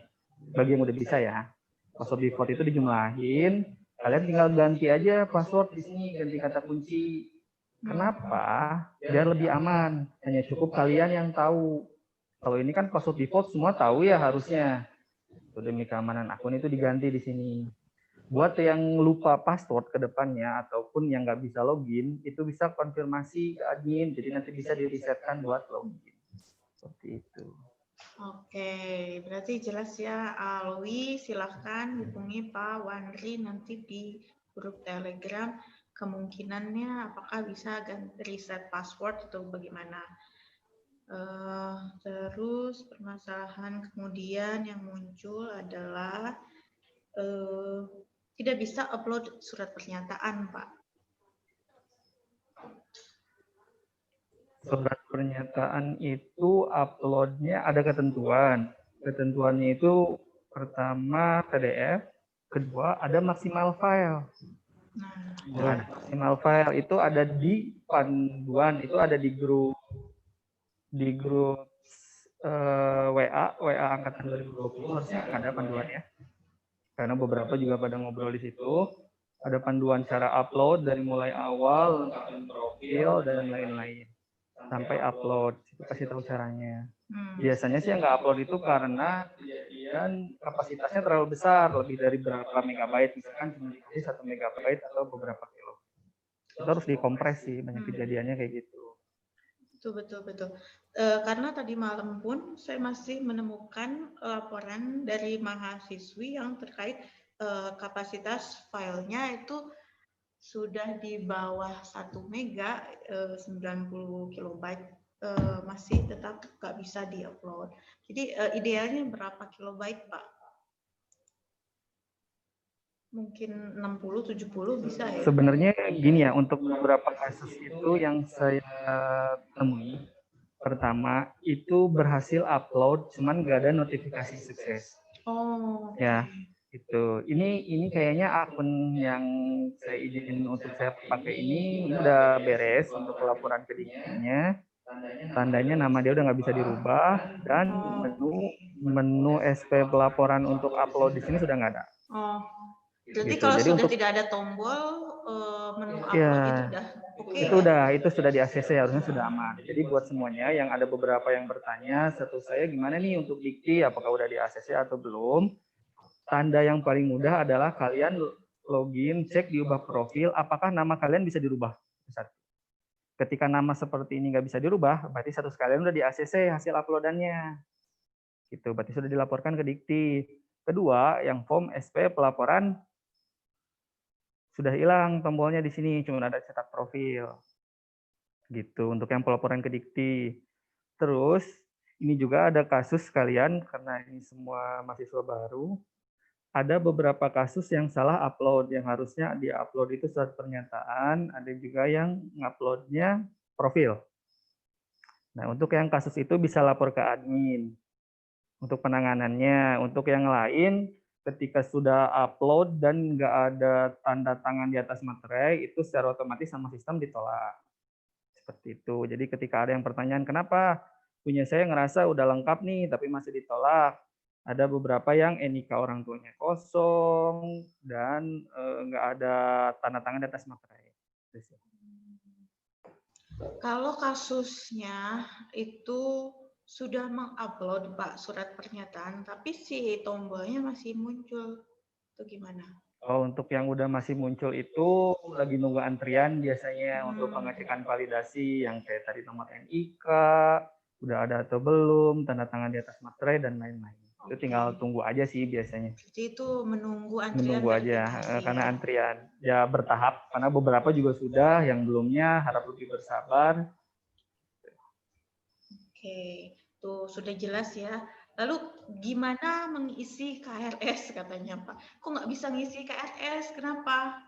Bagi yang udah bisa ya. Password default itu dijumlahin, kalian tinggal ganti aja password di sini, ganti kata kunci. Kenapa? Biar lebih aman. Hanya cukup kalian yang tahu. Kalau ini kan password default semua tahu ya harusnya. Demi keamanan akun itu diganti di sini. Buat yang lupa password ke depannya ataupun yang nggak bisa login, itu bisa konfirmasi ke admin. Jadi nanti bisa di-resetkan buat login. Seperti itu. Oke, berarti jelas ya, Alwi. Silahkan hubungi Pak Wandri nanti di grup Telegram. Kemungkinannya apakah bisa reset password atau bagaimana. Terus permasalahan kemudian yang muncul adalah tidak bisa upload surat pernyataan, Pak. Surat pernyataan itu uploadnya ada ketentuan. Ketentuannya itu pertama PDF, kedua ada maksimal file. Maksimal file itu ada di panduan, itu ada di grup WA angkatan 2020 harusnya ada panduannya. Karena beberapa juga pada ngobrol di situ. Ada panduan cara upload dari mulai awal, lengkapin profil dan lain-lain. Sampai upload, itu kasih tahu caranya. Biasanya sih yang nggak upload itu karena kejadian kapasitasnya terlalu besar, lebih dari berapa megabyte, misalkan cuma dikasih 1 megabyte atau beberapa kilo. Itu harus dikompres sih, banyak kejadiannya kayak gitu. Betul. Karena tadi malam pun saya masih menemukan laporan dari mahasiswi yang terkait kapasitas filenya itu sudah di bawah 1 mega, 90 kilobyte, masih tetap nggak bisa di-upload. Jadi idealnya berapa kilobyte, Pak? Mungkin 60-70 bisa ya? Sebenarnya gini ya, untuk beberapa kasus itu yang saya temui, pertama itu berhasil upload, cuman nggak ada notifikasi sukses. Oh. Ya, itu. Ini kayaknya akun yang saya izinin untuk saya pakai ini udah beres untuk laporan ke Diktinya. Tandanya nama dia udah nggak bisa dirubah dan menu SP pelaporan untuk upload di sini sudah nggak ada. Oh. Berarti Gitu. kalau Jadi sudah untuk tidak ada tombol menu upload ya, itu udah oke. itu sudah di ACC, harusnya sudah aman. Jadi buat semuanya yang ada beberapa yang bertanya, satu saya gimana nih untuk Dikti, apakah udah di ACC atau belum? Tanda yang paling mudah adalah kalian login, cek diubah profil, apakah nama kalian bisa dirubah. Ketika nama seperti ini nggak bisa dirubah, berarti status kalian udah di ACC hasil uploadannya. Gitu, berarti sudah dilaporkan ke Dikti. Kedua, yang form SP pelaporan sudah hilang tombolnya di sini, cuma ada cetak profil. Gitu, untuk yang pelaporan ke Dikti. Terus, ini juga ada kasus kalian, karena ini semua mahasiswa baru, ada beberapa kasus yang salah upload, yang harusnya di-upload itu surat pernyataan, ada juga yang nguploadnya profil. Nah, untuk yang kasus itu bisa lapor ke admin untuk penanganannya. Untuk yang lain, ketika sudah upload dan nggak ada tanda tangan di atas materai, itu secara otomatis sama sistem ditolak. Seperti itu. Jadi ketika ada yang pertanyaan, kenapa punya saya ngerasa udah lengkap nih, tapi masih ditolak. Ada beberapa yang NIK orang tuanya kosong, dan nggak ada tanda tangan di atas materai. Kalau kasusnya itu sudah mengupload Pak surat pernyataan, tapi si tombolnya masih muncul, itu gimana? Oh, untuk yang udah masih muncul itu lagi nunggu antrian biasanya untuk Hmm. pengecekan validasi yang kayak tadi nomor NIK, udah ada atau belum, tanda tangan di atas materai dan lain-lain. Itu tinggal tunggu aja sih biasanya. Jadi itu menunggu antrian Menunggu aja verifikasi karena ya. antrian ya bertahap karena beberapa juga sudah, yang belumnya harap lebih bersabar. Oke, tuh sudah jelas ya. Lalu gimana mengisi KRS katanya Pak? Kok nggak bisa ngisi KRS? Kenapa?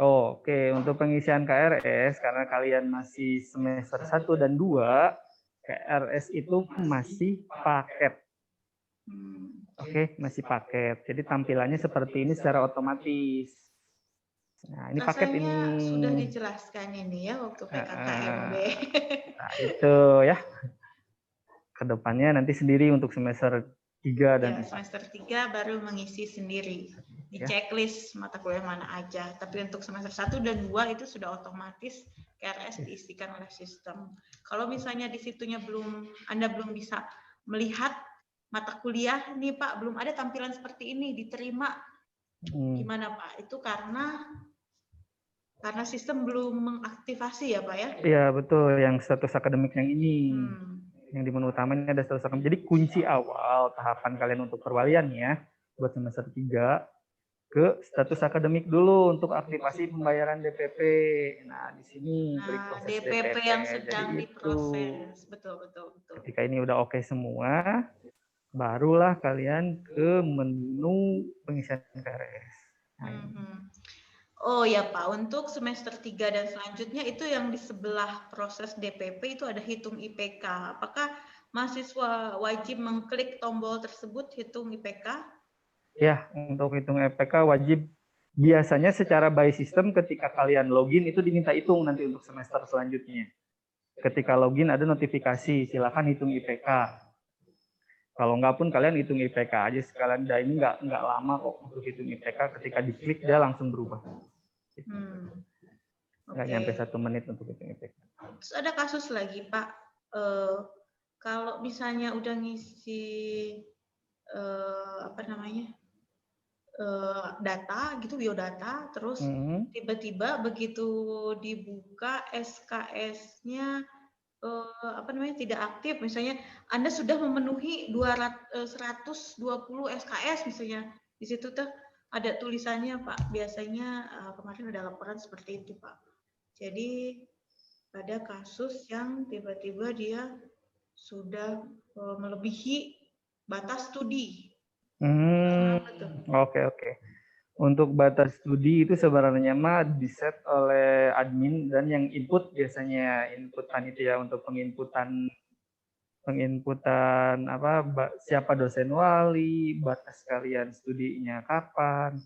Oh, oke. Untuk pengisian KRS karena kalian masih semester 1 dan 2, KRS itu masih paket. Oke, masih paket. Jadi tampilannya seperti ini secara otomatis. Nah, ini paket ini. Rasanya sudah dijelaskan ini ya waktu PKKMB. Nah, itu ya. Kedepannya nanti sendiri untuk semester 3 dan Ya, semester 3 baru mengisi sendiri. Di Ya. checklist mata kuliah mana aja. Tapi untuk semester 1 dan 2 itu sudah otomatis KRS diisikan oleh sistem. Kalau misalnya di situnya Anda belum bisa melihat mata kuliah nih Pak, belum ada tampilan seperti ini diterima. Gimana Pak? Itu karena sistem belum mengaktifasi ya Pak ya? Iya, betul. Yang status akademik yang ini. Yang di menu utamanya ada status akademik. Jadi kunci awal tahapan kalian untuk perwalian ya, buat semester 3, ke status akademik dulu untuk aktivasi pembayaran DPP. Nah, di sini klik proses DPP yang sedang Jadi diproses. Betul. ketika ini udah oke semua, barulah kalian ke menu pengisian KRS. Oh ya Pak, untuk semester 3 dan selanjutnya itu yang di sebelah proses DPP itu ada hitung IPK. Apakah mahasiswa wajib mengklik tombol tersebut hitung IPK? Ya, untuk hitung IPK wajib. Biasanya secara by system ketika kalian login itu diminta hitung nanti untuk semester selanjutnya. Ketika login ada notifikasi, silakan hitung IPK. Kalau enggak pun kalian hitung IPK aja sekalian. Dan ini enggak lama kok untuk hitung IPK. Ketika diklik dia langsung berubah. Nggak nyampe 1 menit untuk hitung IPK. Terus ada kasus lagi Pak, kalau misalnya udah ngisi data gitu, biodata, terus tiba-tiba begitu dibuka SKS-nya tidak aktif, misalnya Anda sudah memenuhi 120 SKS misalnya, di situ tuh ada tulisannya Pak, biasanya kemarin ada laporan seperti itu Pak. Jadi ada kasus yang tiba-tiba dia sudah melebihi batas studi. Oke. Untuk batas studi itu sebenarnya mah diset oleh admin dan yang input biasanya input panitia untuk penginputan siapa dosen wali, batas kalian studinya kapan.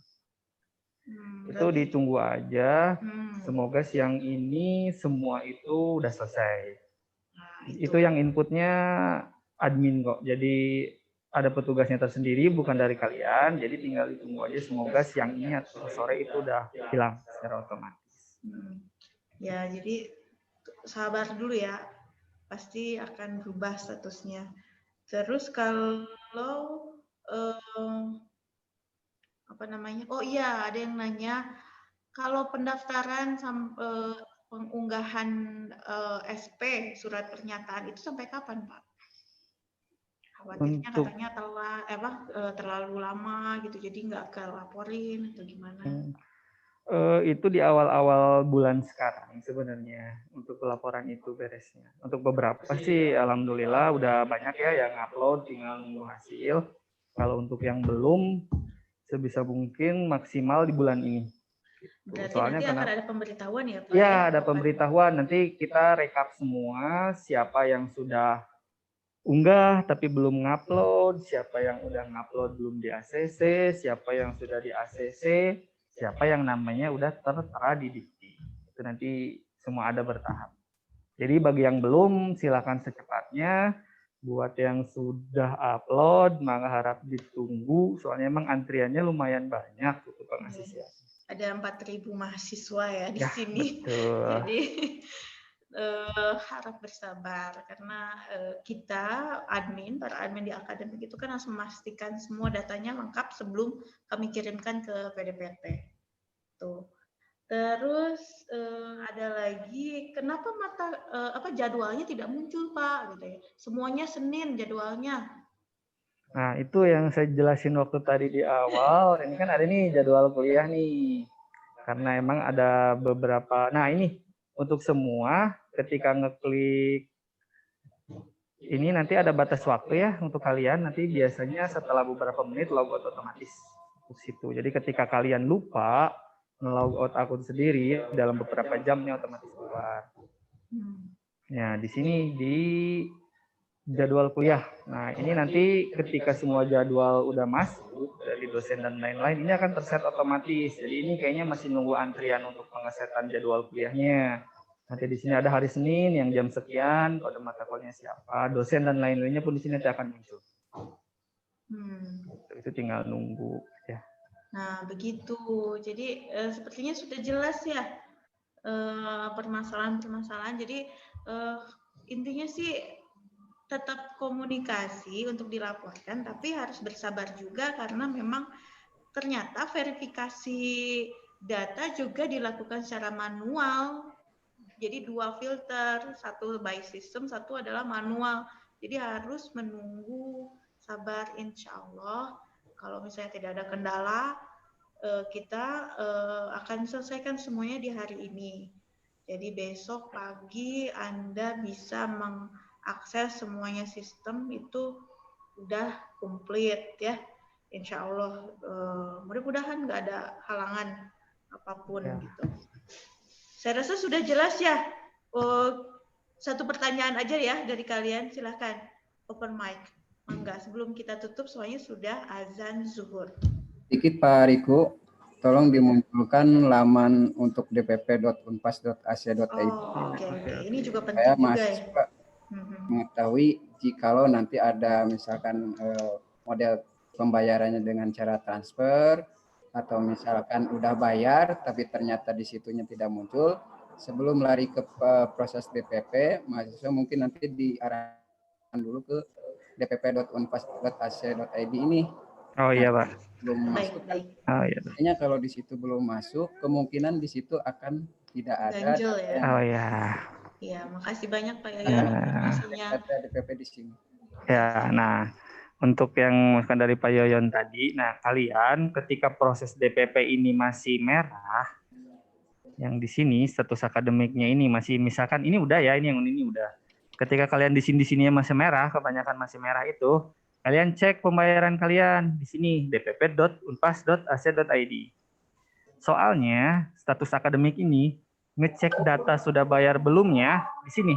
Itu ditunggu aja. Semoga siang ini semua itu udah selesai. Itu yang inputnya admin kok. Jadi ada petugasnya tersendiri, bukan dari kalian. Jadi tinggal ditunggu aja. Semoga siang ini atau sore itu udah hilang secara otomatis. Ya, jadi sabar dulu ya. Pasti akan berubah statusnya. Terus kalau oh iya, ada yang nanya kalau pendaftaran pengunggahan SP surat pernyataan itu sampai kapan Pak? Khawatirnya katanya terlalu lama gitu, jadi nggak kelaporin atau gimana? Itu di awal-awal bulan sekarang sebenarnya untuk pelaporan itu beresnya. Untuk beberapa sih alhamdulillah udah banyak ya yang upload, tinggal nunggu hasil. Kalau untuk yang belum sebisa mungkin maksimal di bulan ini. Berarti nanti akan ada pemberitahuan ya Pak? Ya, ada pemberitahuan. Nanti kita rekap semua siapa yang sudah unggah tapi belum ngupload, siapa yang udah ngupload belum di ACC, siapa yang sudah di ACC, siapa yang namanya udah tertera di Dikti. Itu nanti semua ada bertahap. Jadi bagi yang belum silakan secepatnya. Buat yang sudah upload, maka harap ditunggu. Soalnya emang antriannya lumayan banyak untuk pengasihan. Ada 4.000 mahasiswa ya di sini. Betul. Jadi harap bersabar karena kita para admin di akademik itu kan harus memastikan semua datanya lengkap sebelum kami kirimkan ke PDPT. Tuh. Terus ada lagi, kenapa jadwalnya tidak muncul Pak? Gitu ya. Semuanya Senin jadwalnya. Nah, itu yang saya jelasin waktu tadi di awal. Ini kan ada nih jadwal kuliah nih. Karena emang ada beberapa. Nah, ini untuk semua ketika ngeklik ini nanti ada batas waktu ya untuk kalian. Nanti biasanya setelah beberapa menit logout otomatis ke situ. Jadi ketika kalian lupa nge-logout akun sendiri dalam beberapa jamnya otomatis keluar. Ya, di sini di jadwal kuliah. Nah, ini nanti ketika semua jadwal udah masuk dari dosen dan lain-lain, ini akan terset otomatis. Jadi ini kayaknya masih nunggu antrian untuk pengesetan jadwal kuliahnya. Nanti di sini ada hari Senin yang jam sekian, kode mata kuliahnya siapa, dosen dan lain-lainnya pun di sini nanti akan muncul. Itu tinggal nunggu ya. Nah, begitu. Jadi sepertinya sudah jelas ya permasalahan-permasalahan. Jadi intinya sih tetap komunikasi untuk dilaporkan, tapi harus bersabar juga karena memang ternyata verifikasi data juga dilakukan secara manual. Jadi 2 filter, satu by system, satu adalah manual. Jadi harus menunggu, sabar, insya Allah. Kalau misalnya tidak ada kendala, kita akan selesaikan semuanya di hari ini. Jadi besok pagi Anda bisa mengakses semuanya sistem itu udah komplit ya. Insya Allah mudah-mudahan nggak ada halangan apapun gitu. Saya rasa sudah jelas ya. Satu pertanyaan aja ya dari kalian, silahkan open mic. Enggak, sebelum kita tutup soalnya sudah azan zuhur. Sedikit Pak Riku, tolong dimunculkan laman untuk dpp.unpas.ac.id. Oke. Ini juga penting Saya juga mahasiswa mengetahui jikalau nanti ada misalkan model pembayarannya dengan cara transfer atau misalkan udah bayar tapi ternyata di situnya tidak muncul, sebelum lari ke proses DPP, mahasiswa mungkin nanti diarahkan dulu ke dpp.unpas.ac.id ini. Oh iya Pak. Belum masuk kan? Oh iya. Artinya kalau di situ belum masuk, kemungkinan di situ akan tidak ada. Ganjel ya. Oh ya. Iya, makasih banyak Pak Yayan informasinya. Ada DPP di sini. Ya, nah untuk yang masukan dari Pak Yoyon tadi, nah kalian ketika proses DPP ini masih merah, yang di sini status akademiknya ini masih misalkan ini udah ya, ini yang ini udah. Ketika kalian di sini masih merah, kebanyakan masih merah itu, kalian cek pembayaran kalian di sini dpp.unpas.ac.id. Soalnya status akademik ini ngecek data sudah bayar belumnya di sini.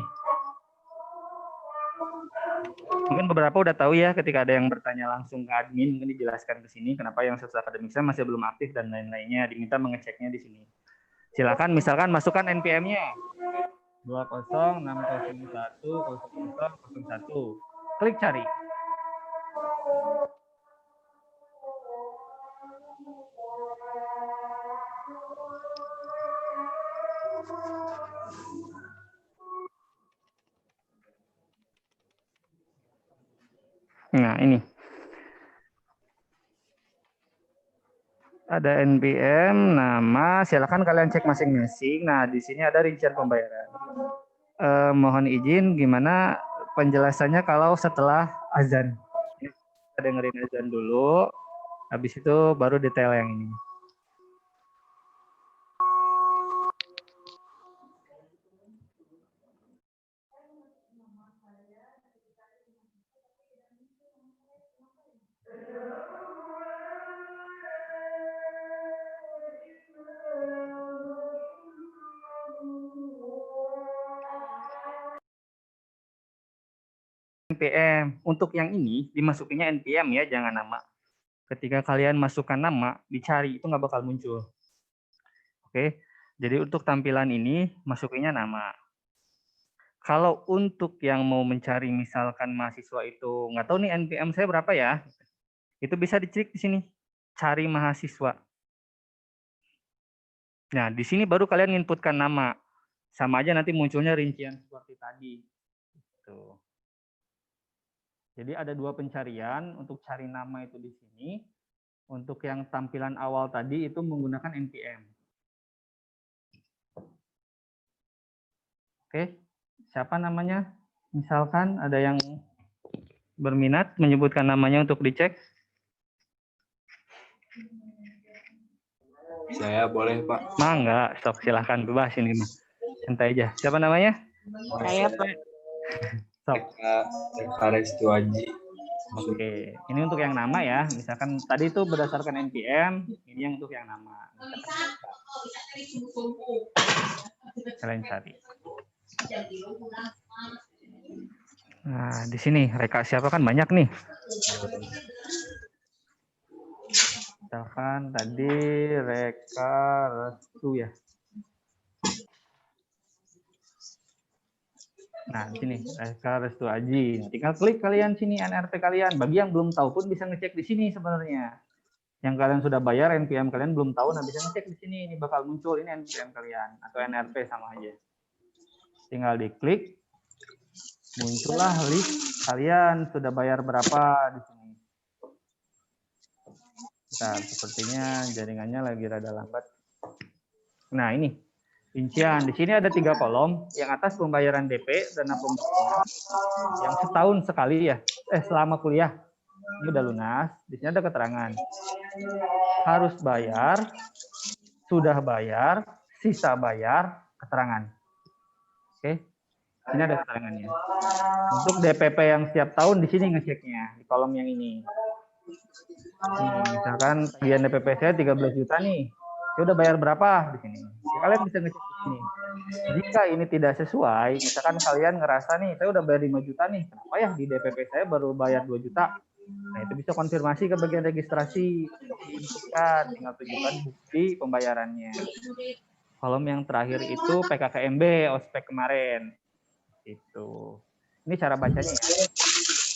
Mungkin beberapa udah tahu ya ketika ada yang bertanya langsung ke admin, mungkin dijelaskan ke sini kenapa yang status akademik saya masih belum aktif dan lain-lainnya, diminta mengeceknya di sini. Silakan misalkan masukkan NPM-nya 206010001. Klik cari. Nah, ini. Ada NPM, nama, silakan kalian cek masing-masing. Nah, di sini ada rincian pembayaran. Mohon izin, gimana penjelasannya kalau setelah azan? Kita dengerin azan dulu, habis itu baru detail yang ini. NPM. Untuk yang ini dimasukinnya NPM ya, jangan nama. Ketika kalian masukkan nama, dicari itu nggak bakal muncul. Oke, jadi untuk tampilan ini masukinnya nama. Kalau untuk yang mau mencari misalkan mahasiswa itu nggak tahu nih NPM saya berapa ya, itu bisa dicek di sini, cari mahasiswa. Nah di sini baru kalian inputkan nama. sama aja nanti munculnya rincian seperti tadi. Gitu. Jadi ada 2 pencarian untuk cari nama itu di sini. Untuk yang tampilan awal tadi itu menggunakan npm. Oke, siapa namanya? Misalkan ada yang berminat menyebutkan namanya untuk dicek. Saya boleh, Pak. Enggak, sok silahkan bebas ini mah. Santai aja. Siapa namanya? Saya, Pak. Sok. Eka Restu Aji. Oke, ini untuk yang nama ya. Misalkan tadi itu berdasarkan npm, ini yang untuk yang nama. Kalian cari. Nah, di sini Reka siapa kan banyak nih. Misalkan tadi Reka Restu ya. Nah, di sini Reka Restu Aji. Tinggal klik kalian sini NRT kalian. Bagi yang belum tahu pun bisa ngecek di sini sebenarnya. Yang kalian sudah bayar NPM kalian belum tahu, nah bisa ngecek di sini. Ini bakal muncul ini NPM kalian atau NRT sama aja. Tinggal diklik, muncullah list kalian sudah bayar berapa di sini. Nah, sepertinya jaringannya lagi rada lambat. Nah, ini rincian. Di sini ada 3 kolom. Yang atas pembayaran DP, dana pembayaran yang setahun sekali ya. Selama kuliah. Ini udah lunas. Di sini ada keterangan. Harus bayar, sudah bayar, sisa bayar, keterangan. Oke. Ini ada keterangannya. Untuk DPP yang setiap tahun di sini ngeceknya di kolom yang ini. Misalkan tagihan DPP saya 13 juta nih. Saya udah bayar berapa di sini? Kalian bisa ngecek di sini. Jika ini tidak sesuai, misalkan kalian ngerasa nih, saya udah bayar 5 juta nih. Kenapa ya di DPP saya baru bayar 2 juta? Nah, itu bisa konfirmasi ke bagian registrasi. Tinggal tunjukkan bukti pembayarannya. Kolom yang terakhir itu PKKMB, ospek kemarin. Itu. Ini cara bacanya ya.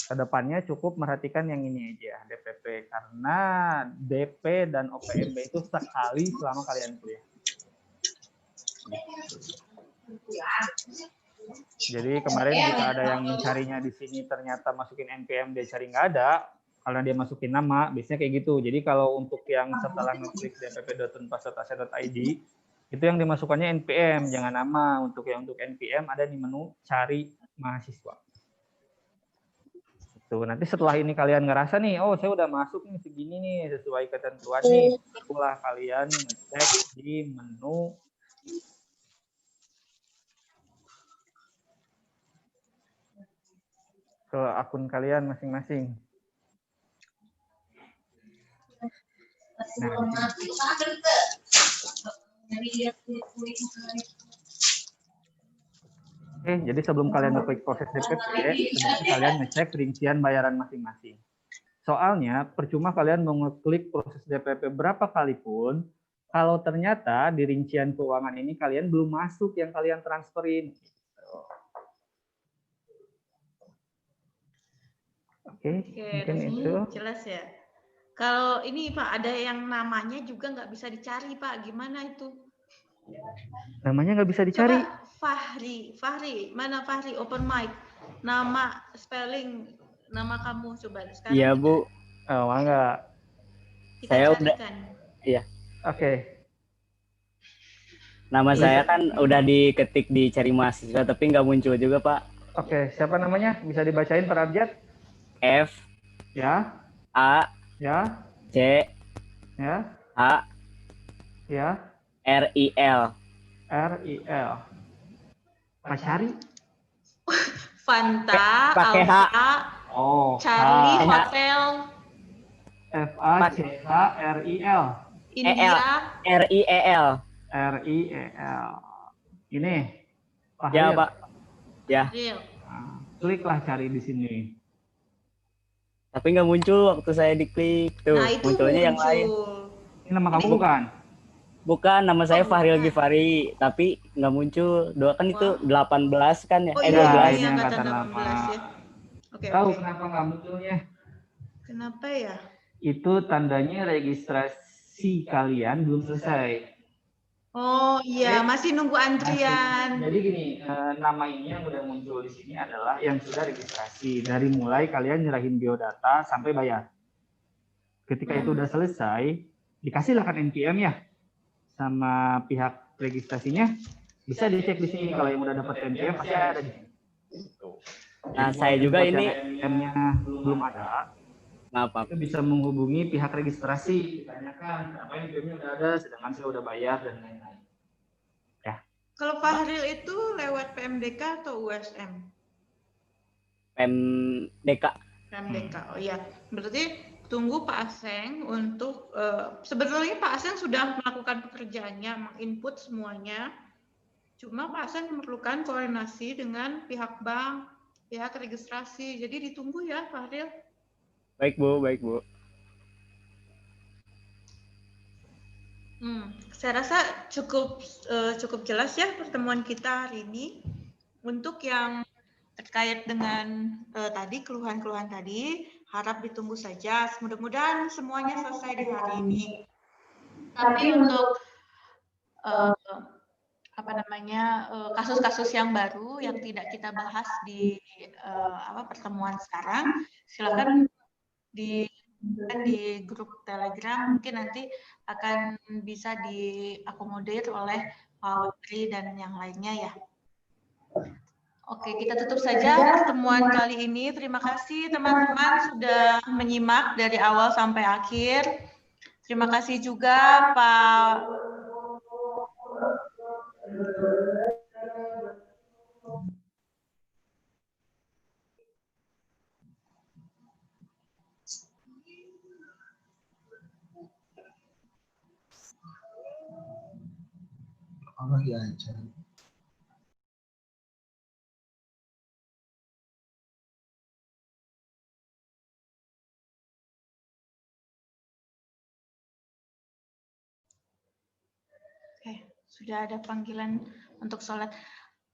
Kedepannya cukup merhatikan yang ini aja, DPP. Karena DP dan OPMB itu sekali selama kalian kuliah. Jadi kemarin jika ada yang mencarinya di sini ternyata masukin NPM dia cari nggak ada, karena dia masukin nama, biasanya kayak gitu. Jadi kalau untuk yang setelah ngeklik dpp.unpas.ac.id, itu yang dimasukkannya NPM, jangan nama. Untuk yang untuk NPM ada di menu cari mahasiswa. Tuh, nanti setelah ini kalian ngerasa nih, oh saya udah masuk nih segini nih, sesuai ketentuan nih, barulah kalian ngecek di menu ke akun kalian masing-masing. Nah, oke, jadi sebelum kalian ngeklik proses DPP, sebaiknya kalian ngecek rincian bayaran masing-masing. Soalnya, percuma kalian mau ngeklik proses DPP berapa kali pun, kalau ternyata di rincian keuangan ini kalian belum masuk yang kalian transferin. Oke, mungkin itu. Jelas ya. Kalau ini Pak, ada yang namanya juga nggak bisa dicari Pak, gimana itu? Namanya nggak bisa dicari. Coba Fahri, mana Fahri? Open mic. Nama spelling nama kamu coba sekarang. Iya Bu. Oh enggak. Saya udah. Iya. Oke. Nama saya kan udah diketik di cari mahasiswa tapi nggak muncul juga Pak. Oke, siapa namanya? Bisa dibacain per abjad? F. Ya. A. Ya. C. Ya. A. Ya. R-I-L. R-I-L. Pasari? Fanta, pakai H. Alfa, Charlie, H. Hotel, F-A-C-H-R-I-L. India, R-I-E-L. R-I-E-L. Ini. Ya Pak. Ya. Nah, kliklah cari di sini. Tapi nggak muncul waktu saya diklik tuh. Nah, itu munculnya yang lain. Ini nama kamu bukan? Bukan, nama saya Fahril Gifari, tapi nggak muncul. Kan itu 18 kan ya? Oh, 12. ini angkatan 18 ya. Oke. Tahu kenapa nggak munculnya? Kenapa ya? Itu tandanya registrasi kalian belum selesai. Oh iya, masih nunggu antrian. Jadi gini, nama ini yang udah muncul di sini adalah yang sudah registrasi. Dari mulai kalian nyerahin biodata sampai bayar. Ketika itu udah selesai, dikasihlah kan NPM ya sama pihak registrasinya. Bisa dicek di sini kalau yang udah dapat NPM pasti ada di sini. Nah, saya juga ini NPM-nya belum ada. Maaf. Itu bisa menghubungi pihak registrasi, ditanyakan apa NPM-nya udah ada, sedangkan saya udah bayar dan lain-lain. Kalau Fahril itu lewat PMDK atau USM? PMDK. PMDK, oh iya. Berarti tunggu Pak Aseng untuk, sebetulnya Pak Aseng sudah melakukan pekerjaannya, menginput semuanya. Cuma Pak Aseng memerlukan koordinasi dengan pihak bank, pihak registrasi. Jadi ditunggu ya, Fahril. Baik, Bu. Baik, Bu. Saya rasa cukup jelas ya pertemuan kita hari ini. Untuk yang terkait dengan tadi keluhan-keluhan tadi, harap ditunggu saja. Mudah-mudahan semuanya selesai di hari ini. Tapi untuk kasus-kasus yang baru yang tidak kita bahas di pertemuan sekarang, silakan di grup Telegram, mungkin nanti akan bisa diakomodir oleh Pak Wabri dan yang lainnya ya. Oke, kita tutup saja pertemuan kali ini. Terima kasih teman-teman sudah menyimak dari awal sampai akhir. Terima kasih juga Pak Allah ya aja. Oke, sudah ada panggilan untuk sholat.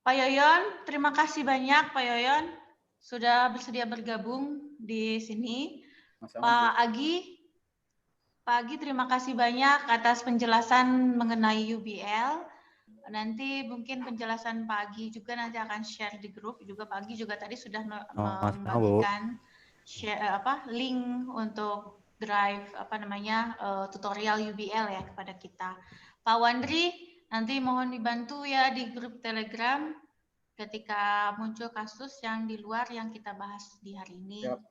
Pak Yoyon, terima kasih banyak Pak Yoyon sudah bersedia bergabung di sini. Pak Agi, terima kasih banyak atas penjelasan mengenai UBL. Nanti mungkin penjelasan Pak Agi juga nanti akan share di grup. Juga Pak Agi juga tadi sudah membagikan link untuk drive tutorial UBL ya kepada kita. Pak Wandri, nanti mohon dibantu ya di grup Telegram ketika muncul kasus yang di luar yang kita bahas di hari ini. Siap,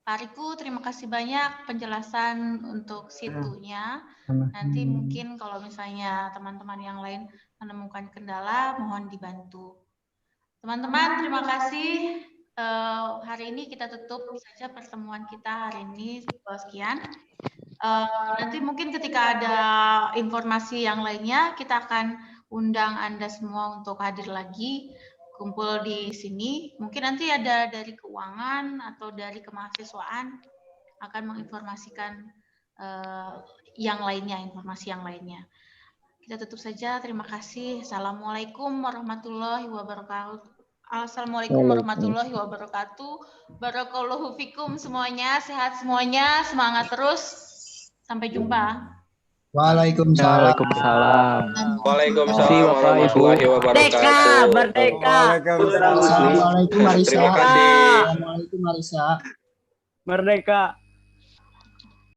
Pak Riku, terima kasih banyak penjelasan untuk situnya. Nanti mungkin kalau misalnya teman-teman yang lain menemukan kendala, mohon dibantu. Teman-teman, terima kasih. Hari ini kita tutup saja pertemuan kita hari ini. Sekian. Nanti mungkin ketika ada informasi yang lainnya, kita akan undang Anda semua untuk hadir lagi, kumpul di sini. Mungkin nanti ada dari keuangan atau dari kemahasiswaan akan menginformasikan yang lainnya, informasi yang lainnya. Kita tutup saja. Terima kasih. Assalamualaikum warahmatullahi wabarakatuh. Assalamualaikum warahmatullahi wabarakatuh. Barakallahu fikum semuanya. Sehat semuanya. Semangat terus. Sampai jumpa. Waalaikumsalam. Waalaikumsalam warahmatullahi wabarakatuh. Merdeka. Assalamualaikum Marisa. Terima kasih. Assalamualaikum Marisa. Merdeka.